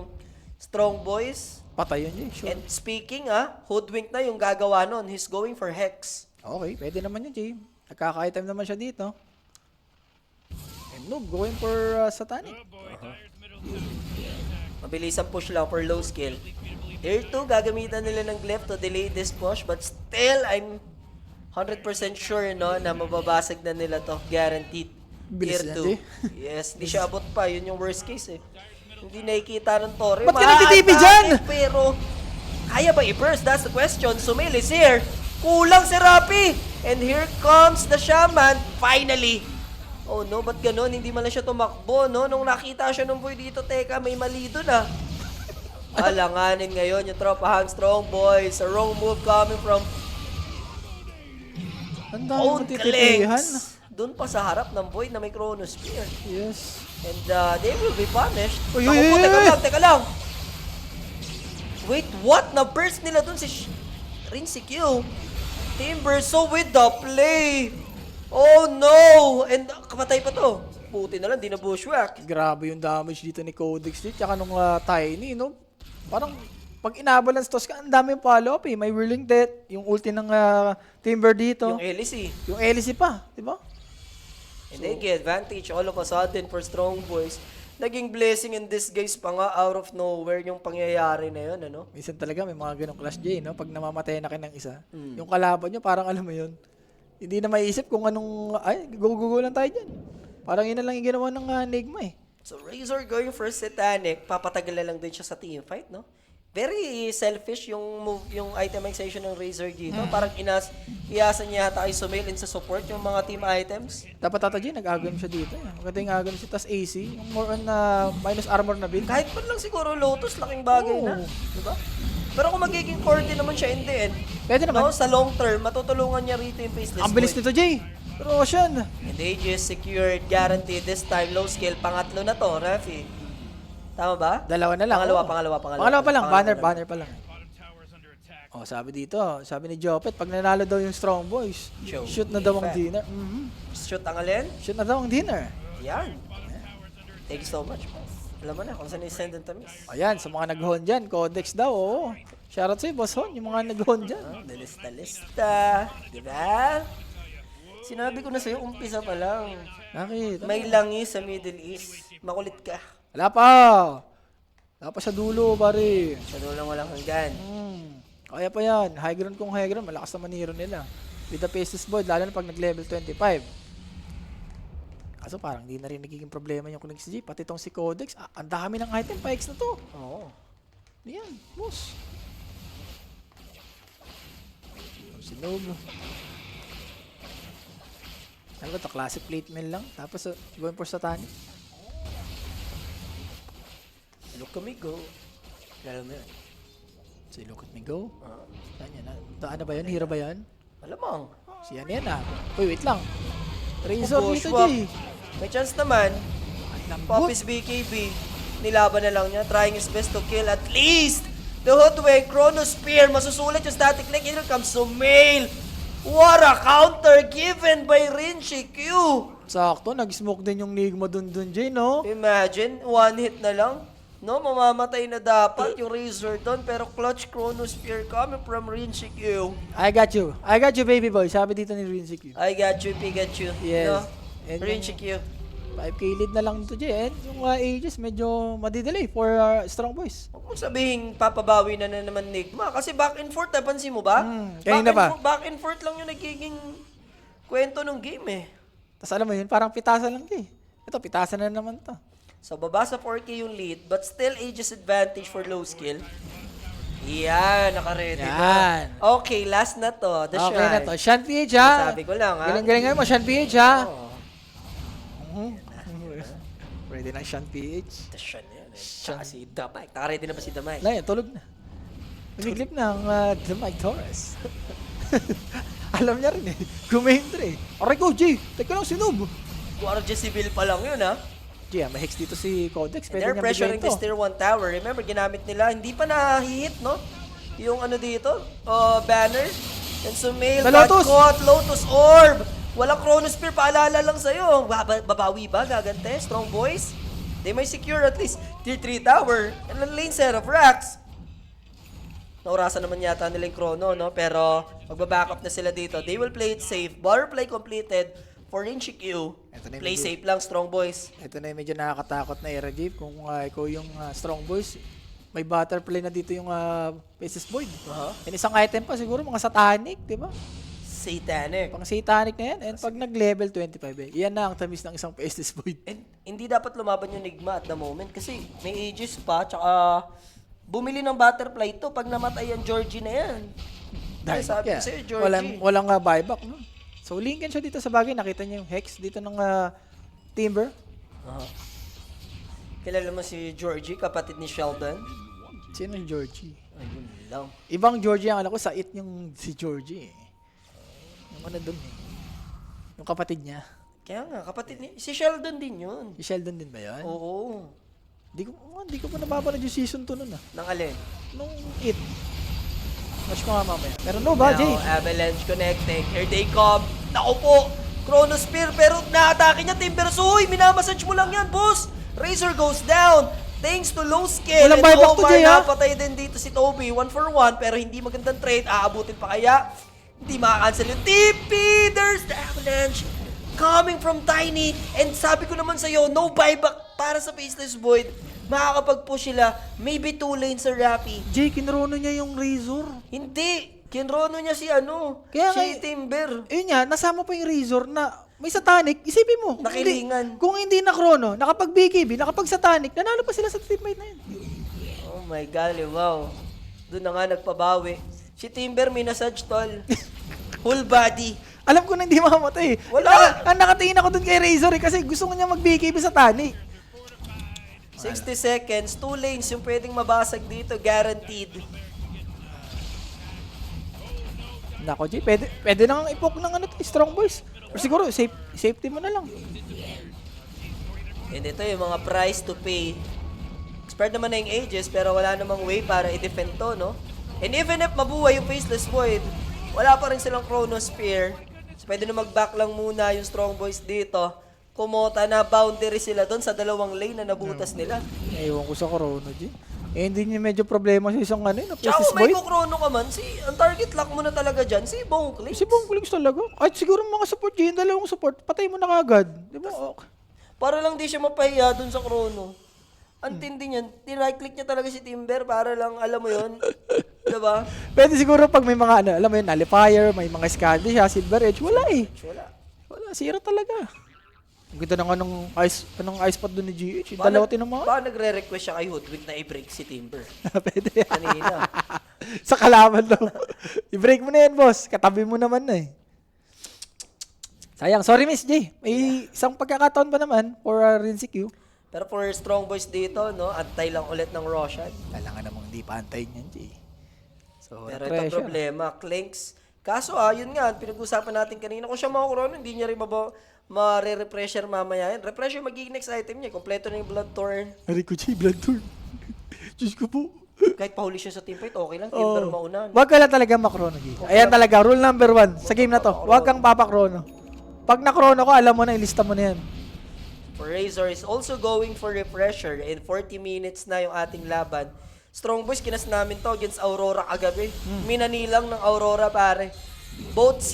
Strong Boys. Patay yun, Jay. Sure. And speaking, hoodwink na yung gagawa nun. He's going for Hex. Okay, pwede naman yun, Jay. Nagkaka-item naman siya dito. And Noob going for Satanic. Mabilis ang push lang for low skill. Tier 2, gagamitan nila ng glyph to delay this push. But still, I'm 100% sure na mababasag na nila to. Guaranteed. Bilis Tier yan, 2. Jay. Yes, di siya abot pa. Yun yung worst case Hindi nakikita ng Torre. Ba't ka nagtitipi dyan? Pero, kaya ba i-burst? That's the question. Sumail is here. Kulang si Rapi. And here comes the Shaman. Finally. Oh no, ba't ganun? Hindi man lang siya tumakbo, no? Nung nakita siya ng boy dito, teka, may mali doon Alanganin ngayon yung tropahan Strong Boys. A wrong move coming from Ang dami own matititihan. Klings. Doon pa sa harap ng boy na may Chrono Spear. Yes. And they will be punished. Uy, Naku uy, po, uy, teka uy. lang, teka lang. Wait, what? Na-burst nila dun si Rinsekiu. Timber, so with the play. Oh no! And kapatay pa to. Buti na lang, di na bushwhack. Grabe yung damage dito ni Codex dito. Tsaka nung Tiny, no? Parang pag inabalance toss ka, ang dami yung follow-up eh. May Whirling Death, yung ulti ng Timber dito. Yung LEC. Yung LEC pa, di ba? And they get advantage all of a sudden for Strong Boys. Naging blessing in disguise pa nga out of nowhere yung pangyayari na yun, Minsan talaga may mga ganong Clash J, no? Pag namamatay na kayo ng isa, yung kalaban nyo, parang alam mo yun, hindi na maiisip kung anong, ay, go lang tayo dyan. Parang yun na lang yung ginawa ng Nigma eh. So Razor going for Satanic, papatagal na lang din siya sa teamfight, no? Very selfish yung move, yung itemization ng Razor dito. Parang iasa niya yata ay sumilin sa support yung mga team items. Dapat Tata J, nag-agam siya dito. Maganda yung agam siya, tas AC, yung more on minus armor na build. Kahit man lang siguro Lotus, laking bagay na. Diba? Pero kung magiging core din naman siya in the end, Pwede naman. no, sa long term, matutulungan niya rito yung Faceless Ang bilis Void. nito, Jay. Roshan. And Aegis secured, guaranteed this time, low skill, pangatlo na to, Rafi. Tama ba? Dalawa na lang. Pangalawa Pa lang, Pangalawa banner pa lang. Oh, sabi dito, sabi ni Jopet, pag nanalo daw yung Strong Boys, shoot na daw ang dinner. Shoot ang alin? Shoot na daw ang dinner. Yan. Thank you so much, boss. Alam mo na kung saan i-send ang tamis. Ayan, sa mga nag-hon dyan, Codex daw, oo. Shoutout sa'yo, Boss Hon, yung mga nag-hon dyan. Lista. Diba? Sinabi ko na sa'yo, umpisa pa lang. Bakit? May langis sa Middle East. Makulit ka. Wala pa. Wala pa sa dulo, pare. Sa dulang walang hanggan. Kaya pa yan. High ground kung high ground, malakas naman hero nila. With the Faceless Void, lalo na pag nag-level 25. Kaso parang di na rin nagiging problema yung Klings G. Pati tong si Codex, ang dami ng item pa-X na to. Oo. Yan, boss. Si Noob. Ano ba ito? Classic plate mail lang. Tapos going for Satanic. Look at me go. Lalo mo yun. Si Look at Me Go. Saan yan? Ano ba yan? Hero ba yan? Malamang. Si yan yan Uy, wait lang. Razor dito, Bushwhack. G. May chance naman. Ang lambot. Poppies BKB. Nilaban na lang niya. Trying his best to kill at least. The Hoodwink, Chrono Spear. Masusulit yung static link. Here comes Sumail. What a counter given by Rinsekiu. Sakto, nag-smoke din yung Nigma dun, Jay, no? Imagine, one hit na lang. No, mamamatay na dapat yung Razor doon. Pero clutch Chronosphere coming from Rinchikyu. I got you, baby boy. Sabi dito ni Rinzik. I got you, Pikachu. Yes. No? And Rinchikyu. 5k lead na lang ito, Jay. And yung Aegis, medyo madidelay for Strong Boys. Huwag mong sabihin, papabawi na naman Nigma. Kasi back and forth, napansin mo ba? kanina pa. Back and forth lang yung nagiging kwento ng game eh. Tapos alam mo yun, parang pitasan lang, Jay. Ito, pitasan na naman to. So, baba sa 4K yung lead, but still Aegis advantage for low skill. Yan, naka-ready Yan. na. Okay, last na to. The Okay Shan. na to. Shan PH, ha? Sabi ko lang, ha? Galing-galing mo, Shan PH, ha? Oh, Pwede na Shan PH. the Shan yan eh. Tsaka si Damike. Naka-ready na ba si Damike? Wala yan, tulog na. Umiglip ng The Mike Torres. Alam niya rin eh. Gumahintre eh. Aray ko, Jay. Teka lang, sinub. Guardia Civil pa lang yun, ha? Jay, may hex dito si Codex. And Pwede they're niya pressuring bigyan this to. tier 1 tower. Remember, ginamit nila. Hindi pa na-hit, no? Yung ano dito, banner. And Sumail Sa got Lotus! caught. Lotus Orb! Walang Chronosphere, paalala lang sa'yo. Babawi ba, gagante? Strong boys? They may secure at least tier 3 tower. And a lane set of racks. Naurasan naman yata nila yung Chrono, no? Pero magbaback up na sila dito. They will play it safe. Bar play completed for Rinchikyu. Ito na yung Play medyo- safe lang, Strong boys. Ito na yung medyo nakakatakot na era, Jay. Kung ikaw yung Strong Boys, may butterfly na dito yung Faceless Void. And isang item pa siguro, mga Satanic, di ba? Satanic. Pang Satanic na yan. And pag nag-level 25, yan na ang tamis ng isang Faceless Void. And hindi dapat lumaban yung Nigma at the moment kasi may Aegis pa, tsaka bumili ng butterfly to pag namatay ang Georgie na yan. Dahil sabi ko sa'yo, Georgie. Walang buyback, no? So, linkin siya dito sa bagay. Nakita niya yung Hex dito ng Timber. Kilala mo si Georgie, kapatid ni Sheldon? Sino yung Georgie? Ayun lang. Ibang Georgie ang alam ko, sa it yung si Georgie. Yung ano dun eh. Yung kapatid niya. Kaya nga, kapatid ni... Si Sheldon din yun. Si Sheldon din ba yun? Oo. Di ko pa nababala yung season 2 nun ah. Nang alin? Nung it. Watch ko nga mamaya. Pero no ba, Jay? Now, Avalanche connecting. Here they come. Naku po! Chronosphere, pero na-atake niya Timber. Uy, minamassage mo lang yan, boss! Razor goes down. Thanks to low skill. Walang And buyback to, Omar, Jay, ha? napatay din dito si Toby. 1 for 1, pero hindi magandang trade. Aabutin pa kaya? Hindi makakancel yung TP. There's the Avalanche coming from Tiny. And sabi ko naman sa'yo, no buyback para sa Faceless Void. Makakapag-push sila. Maybe 2 lanes sa Rappi. Jay, kinrono niya yung Razor. Hindi. Kinrono niya si ano, Kaya si nga- Timber. Ayun nga, nasama pa yung Razor na may Satanic. Isipin mo. Nakilingan. Kung hindi na Chrono, nakapag BKB, nakapag Satanic, nanalo pa sila sa teammate na yun. Oh my God, wow. Doon na nga nagpabawi. Si Timber minasage tol. Whole body. Alam ko na hindi mamamatay. Wala. Ang nakatingin ako dun kay Razor eh, kasi gusto ko niya mag-BKB sa Tanic. 60 seconds, 2 lanes yung pwedeng mabasag dito, guaranteed. Nako, Jay, pwede nang ipok ng ano, Strong Boys. Or siguro, safety mo na lang. And ito yung mga price to pay. Expired naman na yung Aegis, pero wala namang way para i-defend to, no? And even if mabuhay yung Faceless Void, wala pa rin silang Chronosphere. So pwede na mag-back lang muna yung Strong Boys dito. Kumota na, boundary sila doon sa 2 lane na nabutas nila. Ewan ko sa Corona, Jay. Eh, hindi niya medyo problema sa isang ano, na Tsaka Faceless kung may Void. kukrono ka man, ang target lock mo na talaga dyan, si Bonkley. Si Bonklings talaga. At siguro mga support, Jay, yung dalawang support, patay mo na kagad. Di ba? Okay. Para lang di siya mapahiya dun sa chrono. Ang tindi niyan, tinry-click niya talaga si Timber para lang, alam mo yun, diba? Pwede siguro pag may mga ano, alam mo yun, nullifier, may mga Scandi siya, Silver Edge, wala eh. Wala, sira talaga. Ang ganda ng anong ice pot doon ni GH. Yung dalawa tinama. Baka nagre-request siya kay Hoodwink na i-break si Timber. Pwede. Kanina. Sa kalaban daw. I-break mo na yan, boss. Katabi mo naman na eh. Sayang. Sorry, Miss J. May isang pagkakataon pa naman for Rinzik Q. Pero for Strong Boys dito, no, antay lang ulit ng Roshan. Kailangan namang hindi pa antayin yan, J. So, Pero ito problema, Clinks. Kaso yun nga, pinag-usapan natin kanina, kung siya makakuroon, hindi niya rin ma-re-refresher mamaya yan. Refresher magiging next item niya. Kompleto na yung Bloodthorn. Ari ko, J. Bloodthorn. Diyos ko po. Kahit pahuli siya sa teamfight, okay lang. Timber mauna. Huwag ka lang talaga makrono, J. Ayan talaga, rule number 1 sa game na to. Huwag kang papakrono. Pag na-chrono ko, alam mo na, ilista mo na yan. For Razor is also going for refresher and 40 minutes na yung ating laban. Strong Boys, kinas namin to against Aurora kagabi. Minanilang ng Aurora, pare. Both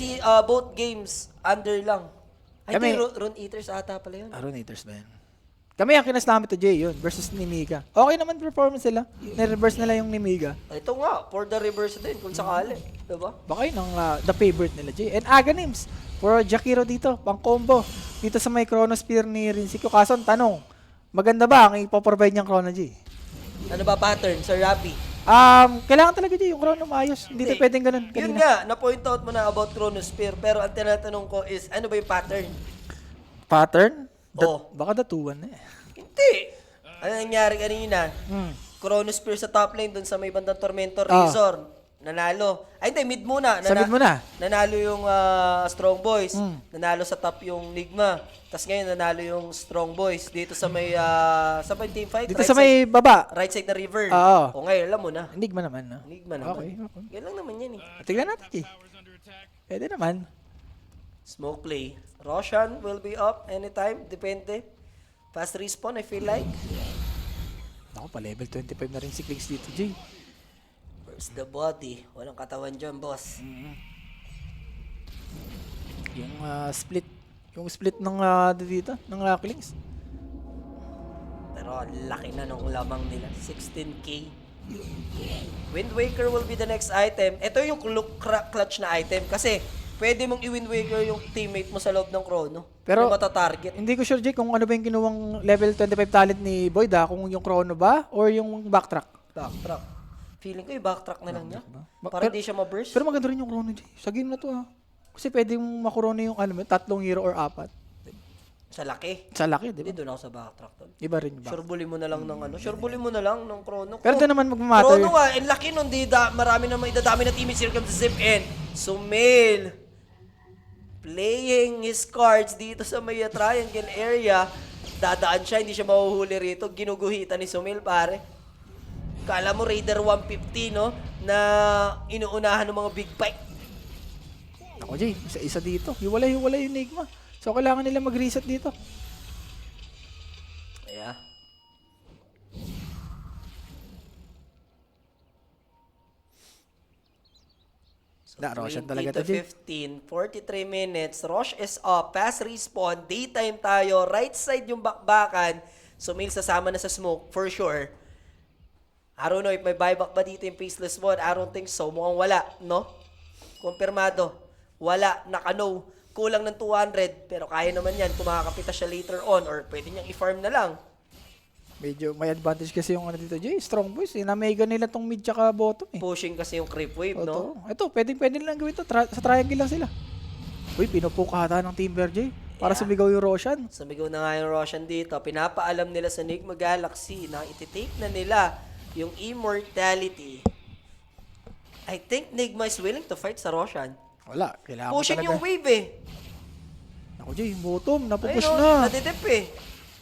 games, under lang. Ay, Kami- di, Rune Eaters ata pala yun. Aronators ba yan? Kami ang kinas namin to Jay yun versus Nimiga. Okay naman performance sila. Na-reverse nila yung Nimiga. Ito nga, for the reverse din, kung sakali. Diba? Baka yun ang the favorite nila Jay. And Aganims for Jakiro dito, pang combo. Dito sa may Chronosphere ni Rinziko. Kaso ang tanong, maganda ba ang ipoprovide niyang Chrono Jay? Ano ba pattern, Sir Rapi? Kailangan talaga Jay yung Chrono maayos. Hindi tayo pwedeng ganun. Yun Kanina. nga, na-point out mo na about Chronosphere, pero ang tinatanong ko is, ano ba yung pattern? Pattern? Oo. Baka datuan na eh. Hindi. Ano nangyari kanina? Hmm. Chronosphere sa top lane, dun sa may bandang Tormentor Razor. Nanalo. Ay, hindi, mid muna. Sa mid muna. Nanalo yung Strong Boys. Mm. Nanalo sa top yung Nigma. Tapos ngayon, nanalo yung Strong Boys. Dito sa may, sa may team fight. Dito sa may baba. Right side na river. Oo. O ngayon, alam mo na. Enigma naman, no? Nigma naman. Okay. Yan lang naman yan eh. Tignan natin, Jay. Pwede naman. Smoke play. Roshan will be up anytime. Depende. Fast respawn, I feel like. Ako pa, level 25 na rin si Klings dito, Jay. Where's the body? Walang katawan dyan, boss. Yung split. Yung split ng dito, ng Klings. Pero ang laki na nung lamang nila. 16k. Wind Waker will be the next item. Ito yung clutch na item kasi pwede mong i-Wind Waker yung teammate mo sa loob ng chrono. Pero- Yung matatarget. Hindi ko sure, Jay, kung ano ba yung kinuwang level 25 talent ni Boyd, kung yung chrono ba or yung backtrack. Backtrack. Feeling ko yung backtrack na lang niya. Ba- Para pero- di siya ma-burst. Pero maganda rin yung chrono, Jay. Sa game na to, Kasi pwede mong makurono yung 3 hero or 4. Sa laki. Sa laki, di Hindi ba? doon ako sa backtrack. Tol. Iba rin yung back. Surebulin mo na lang ng ano. Surebulin mo na lang ng chrono. Pero doon naman magmamatter. Chrono nga, ang laki nun. Marami na idadami na teammates here comes Zip in. Sumail. Playing his cards dito sa may triangle area. Dadaan siya, hindi siya mahuhuli rito. Ginuguhitan ni Sumail, pare. Kala mo Raider 150, no? Na inuunahan ng mga big bike. Ako, Jay, isa-isa dito. Hiwalay-hiwalay yung Enigma. So, kailangan nila mag-reset dito. Yeah. Roshan talaga 20 to, to Jay. 15, 43 minutes. Rosh is up. Pass respawn. Daytime tayo. Right side yung bakbakan. Sumail sasama na sa smoke, for sure. I don't know if may buyback ba dito yung Faceless One. I don't think so. Mukhang wala, no? Kumpirmado. Wala. Naka-no. Kulang ng 200. Pero kaya naman yan kung makakapita siya later on or pwede niyang i-farm na lang. Medyo may advantage kasi yung dito, Jay. Strong boys, Na-mega nila tong mid tsaka bottom, eh. Pushing kasi yung creep wave, no? Ito, pwede nilang gawin to. Sa triangle lang sila. Uy, pinupukata ng Timber, Jay. Para Yeah. sumigaw yung Roshan. Sumigaw na nga yung Roshan dito. Pinapaalam nila sa Enigma Galaxy na ititake na nila yung Immortality. I think Enigma is willing to fight sa Roshan. Wala, kailangan mo Pushing talaga. yung wave eh. Ako, Jay, bottom, napupush Ayun, na. nadidip eh.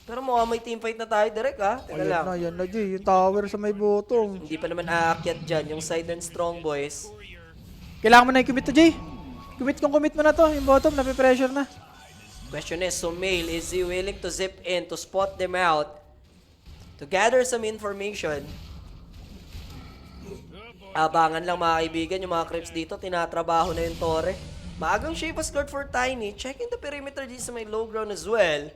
Pero mukhang may teamfight na tayo direct ha. Teka lang. Ayan na, Jay. Yung tower sa may bottom. Hindi pa naman aakyat dyan yung side ng Strong Boys. Kailangan mo na i-commit to, Jay. Commit mo na to. Yung bottom, napipressure na. Question is, Sumail, is he willing to zip in to spot them out? To gather some information? Abangan lang mga kaibigan, yung mga creeps dito, tinatrabaho na yung Torre. Maagang Shiva scored for Tiny, checking the perimeter dito sa may low ground as well.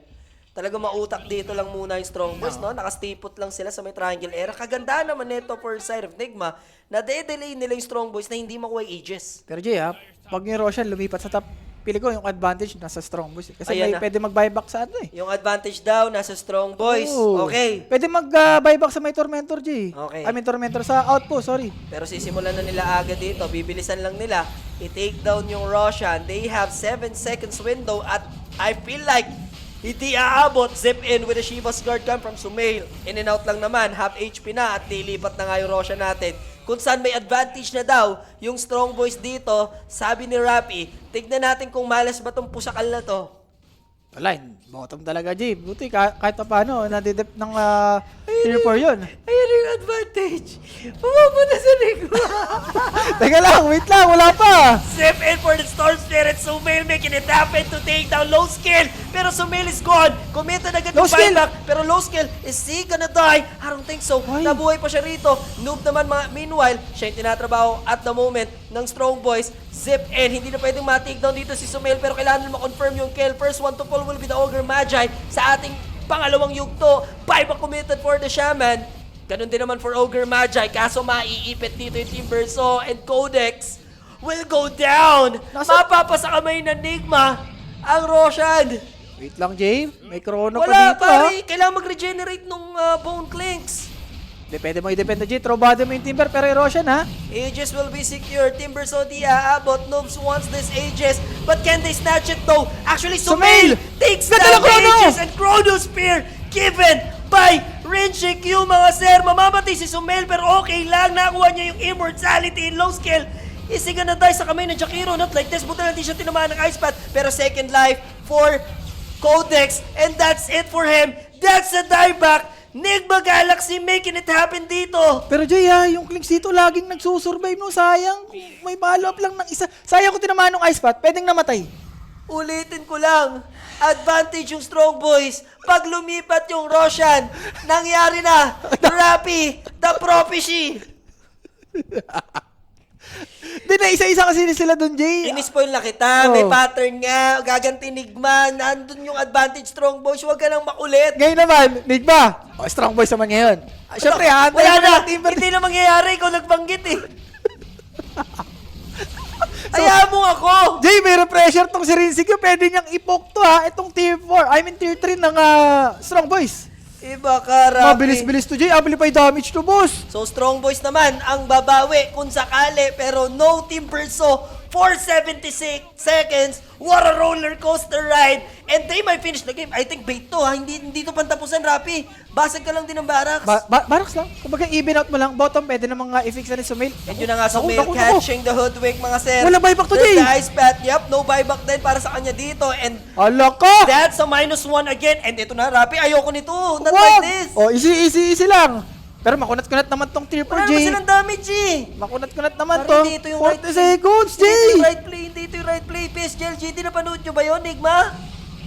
Talaga mautak dito lang muna yung Strong Boys, no? Nakastipot lang sila sa may triangle era. Kaganda naman nito for side of Nigma na de-delay nila yung Strong Boys na hindi makuha yung Aegis. Pero, Jay, pag yung Roshan lumipat sa top, pili ko yung advantage nasa Strong Boys. Kasi Ayan may na. pwede mag-buyback sa ano, eh. Yung advantage daw, nasa Strong Boys. Oo. Okay. Pwede mag-buyback sa may Tormentor, Jay. Okay. I mean, Tormentor sa outpost, sorry. Pero sisimulan na nila agad dito. Bibilisan lang nila. I-take down yung Roshan. They have 7 seconds window at I feel like hindi aabot. Zip in with a Shiva's Guard come from Sumail. In and out lang naman. Half HP na at nilipat na nga yung Roshan natin. Kung saan may advantage na daw yung Strong Boys dito, sabi ni Rappy, tignan natin kung malas ba tong pusakal na to. Wala, bottom talaga, Jay. Buti kahit pa paano, nadidip ng Tier 4 yun. Ayun yung advantage. Pumapunta sa Nigma. Teka lang, wait lang, wala pa. Zip in for the Storm Spirit. Sumail making it happen to take down low skill. Pero Sumail is gone. Committed agad Low yung skill. buyback. Pero low skill, is he gonna die? I don't think so. Why? Nabuhay pa siya rito. Noob naman meanwhile, siya yung tinatrabaho at the moment ng Strong Boys. Zip in. Hindi na pwedeng ma-take down dito si Sumail. Pero kailangan ma-confirm yung kill. First one to fall will be the Ogre Magi sa ating pangalawang yugto. Buyback committed for the Shaman. Ganun din naman for Ogre Magi. Kaso maiipit dito yung Team Verso and Codex will go down. Mapapa sa kamay ng Nigma ang Roshan. Wait lang, Jay. May chrono pa Wala, dito, ha? pare. Kailangan mag-regenerate nung Bone Clinks. Depende mo i-depende, Jay. Trobado mo yung Timber, pero Roshan, ha? Aegis will be secure. Timber so di aabot. Noobs wants this Aegis. But can they snatch it though? Actually, Sumail takes Ganda down ng Chrono! Aegis and Chrono Spear given by Rinche Q, mga sir. Mamamatay si Sumail pero okay lang. Nakuha niya yung immortality in low skill. Is he gonna die sa kamay ng Jakiro? Not like this. Buti lang di siya tinamaan ng Ice Path. Pero second life for Codex. And that's it for him. That's a dieback. Nigma Galaxy making it happen dito. Pero Jay, ha, yung Clinks dito laging nagsusurvive, no? Sayang. Kung may follow up lang ng isa. Sayang kung tinamaan ng Ice Path, pwedeng namatay. Ulitin ko lang. Advantage yung Strong Boys. Pag lumipat yung Roshan, nangyari na. Rappi, the prophecy. Di na, isa-isa kasi sila dun, Jay. Inispoil na kita. May Oh. pattern nga. Gaganti Nigma. Nandun yung advantage Strong Boys. Huwag ka nang makulit. Ngayon naman, Nigma. Oh, Strong Boys naman ngayon. Siyempre, ha? Wala na. Timber. Hindi na mangyayari. Ikaw nagbanggit eh. Hayaan mo ako. Jay, may pressure tong si Rinzig. Pwede niyang ipok to, ha? Itong tier 4. I mean, tier 3 ng Strong Boys. Iba ka, Rappi. Mabilis-bilis to, Jay. Amplify damage to, boss. So, Strong Boys naman ang babawi kung sakali. Pero no Team Verso, 476 seconds. What a roller coaster ride. And they might finish the game. I think bait to ha. Hindi to pantapusan, Rappi. Basag ka lang din ng barracks. Barracks lang. Kumbaga, even out mo lang. Bottom, pwede na mga i-fix na rin Sumail. And yun na nga, Sumail catching the hoodwink, mga sir. Wala buyback to, There's Jay. the Ice Path. Yep, no buyback din para sa kanya dito. And Ala ka! that's a -1 again. And ito na, Rappi. Ayoko nito. Not Wag! like this. Oh, easy lang. Pero makunat-kunat naman tong tier 4, Wala naman Jay. silang damage eh. Makunat-kunat naman Parang to. hindi ito yung 40 right play. seconds, Hindi ito Jay. yung right play. Hindi ito yung right play. PSGL GT, napanood nyo ba yun, Nigma?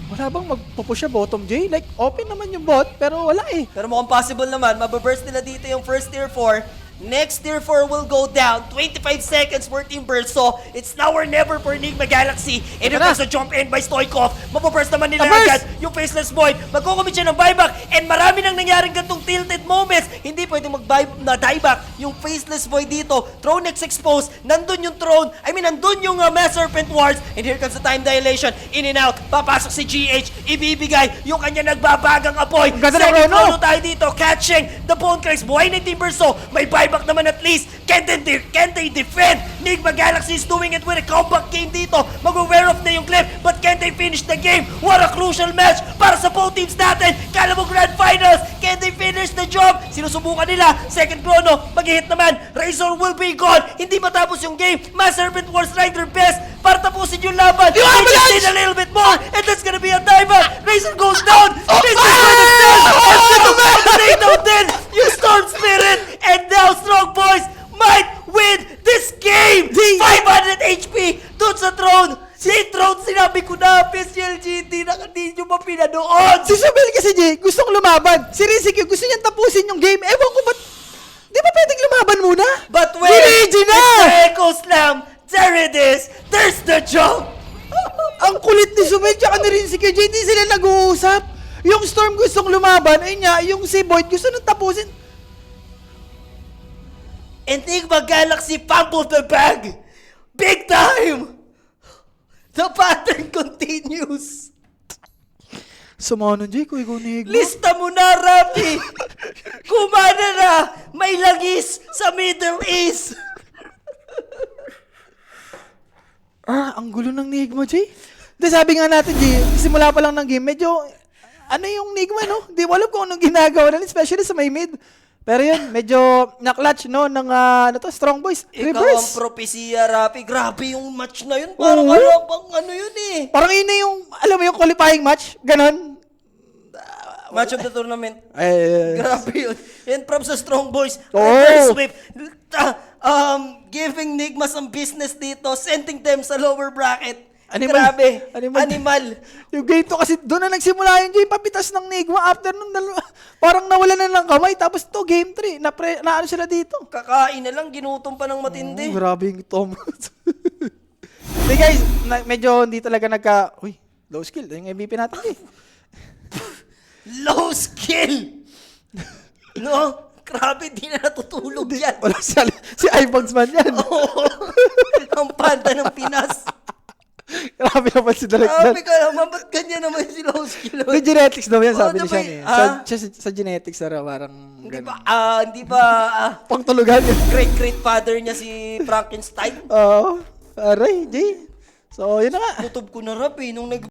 Wala bang magpupush siya bottom, Jay? Like, open naman yung bot, pero wala eh. Pero mukhang possible naman. Mababurst nila dito yung first tier 4. Next tier 4 will go down. 25 seconds for Team Verso. It's now or never for Enigma Galaxy. And Ito if na. there's a jump in by Stoikov, mababurst naman nila Naburst! agad yung Faceless Void. Magkukumit siya ng buyback. And marami nang nangyaring gantong tilted moments. Hindi pwedeng mag-dieback yung Faceless Void dito. Throne X exposed. Nandun yung throne. Nandun yung Mass Serpent Wards. And here comes the time dilation. In and out. Papasok si GH. Ibibigay yung kanya nagbabagang apoy. Ganda ng Second chrono. chrono tayo dito, catching the Bone Cracks. Buhay na yung Team Verso. May buyback naman at least. Can they defend? Nigma Galaxy is doing it with a comeback game dito. Mag-wear off na yung clip, but can they finish the game? What a crucial match para sa both teams natin. Kala mo Grand Finals. Can they finish the job? Sinusubukan nila. Second chrono, mag-hit naman. Razor will be gone. Hindi matapos yung game. Mass Serpent Wars tried their best para tapusin yung laban. They just did a little bit more, and that's gonna be a dive. Razor goes down. This is for the Stars. They know then yung Storm Spirit, and now Strong Boys might win this game. 500 HP doon sa throne. Si throne, sinabi ko na, PSLG, hindi nyo pa pinanood. Si Sumail kasi, Jay, gustong lumaban. Si Rinzig, gusto niyang tapusin yung game. Ewan ko ba't, di ba pwedeng lumaban muna? But when GG na! it's the Echo Slam, there it is. There's the jump. Ang kulit ni Sumail tsaka ni Rinzig, Jay, hindi sila nag-uusap. Yung Storm gustong lumaban, ayun nga, yung si Void gusto nang tapusin. Enigma Galaxy fumbled the bag. Big time. The pattern continues. Sumano, Jay, kung ikaw ni Higma. Lista mo na, Rappi! Kumana na! May langis sa Middle East! Ang gulo ng Nigma, Jay. Di sabi nga natin, Jay, simula pa lang ng game, medyo, ano yung Nigma, no? Di mo alam kung anong ginagawa nila, especially sa may mid. Pero yun, medyo naklatch, no, ng, Strong Boys. Ikaw ang Reverse. propesya, Rappi. Grabe yung match na yun. Parang ano yun eh. Parang yun na yung, alam mo yung qualifying match, ganon. Match of the tournament. Ay, Grabe yun. Yan from sa Strong Boys. Oh! Reverse sweep. Giving Nigma some business dito. Sending them sa lower bracket. Animal. Grabe. Animal. Animal. yung game to kasi doon na nagsimula yung game, papitas ng Nigma after nung parang nawala na ng kamay, tapos to game 3, naano sila dito. Kakain na lang. Ginutom pa ng matindi. Grabe yung Tom. Hey guys, medyo hindi talaga uy, low skill. Yung MVP natin eh. Low skill. No? Grabe, di na natutulog yan. Wala si iPhones man yan. Oo. Ang panda ng Pinas. Grabe naman si Direk Grabe Dan. ka naman, ba't ganyan naman si low skill? May genetics daw yan, sabi Oo, ni Sean diba, eh. Sa genetics na parang Hindi ganun. ba, hindi ba, Pangtulugan yun. great-great-father niya si Frankenstein? Oo. Aray, Jay. So, yun na nga. Kutob ko na rap eh, nung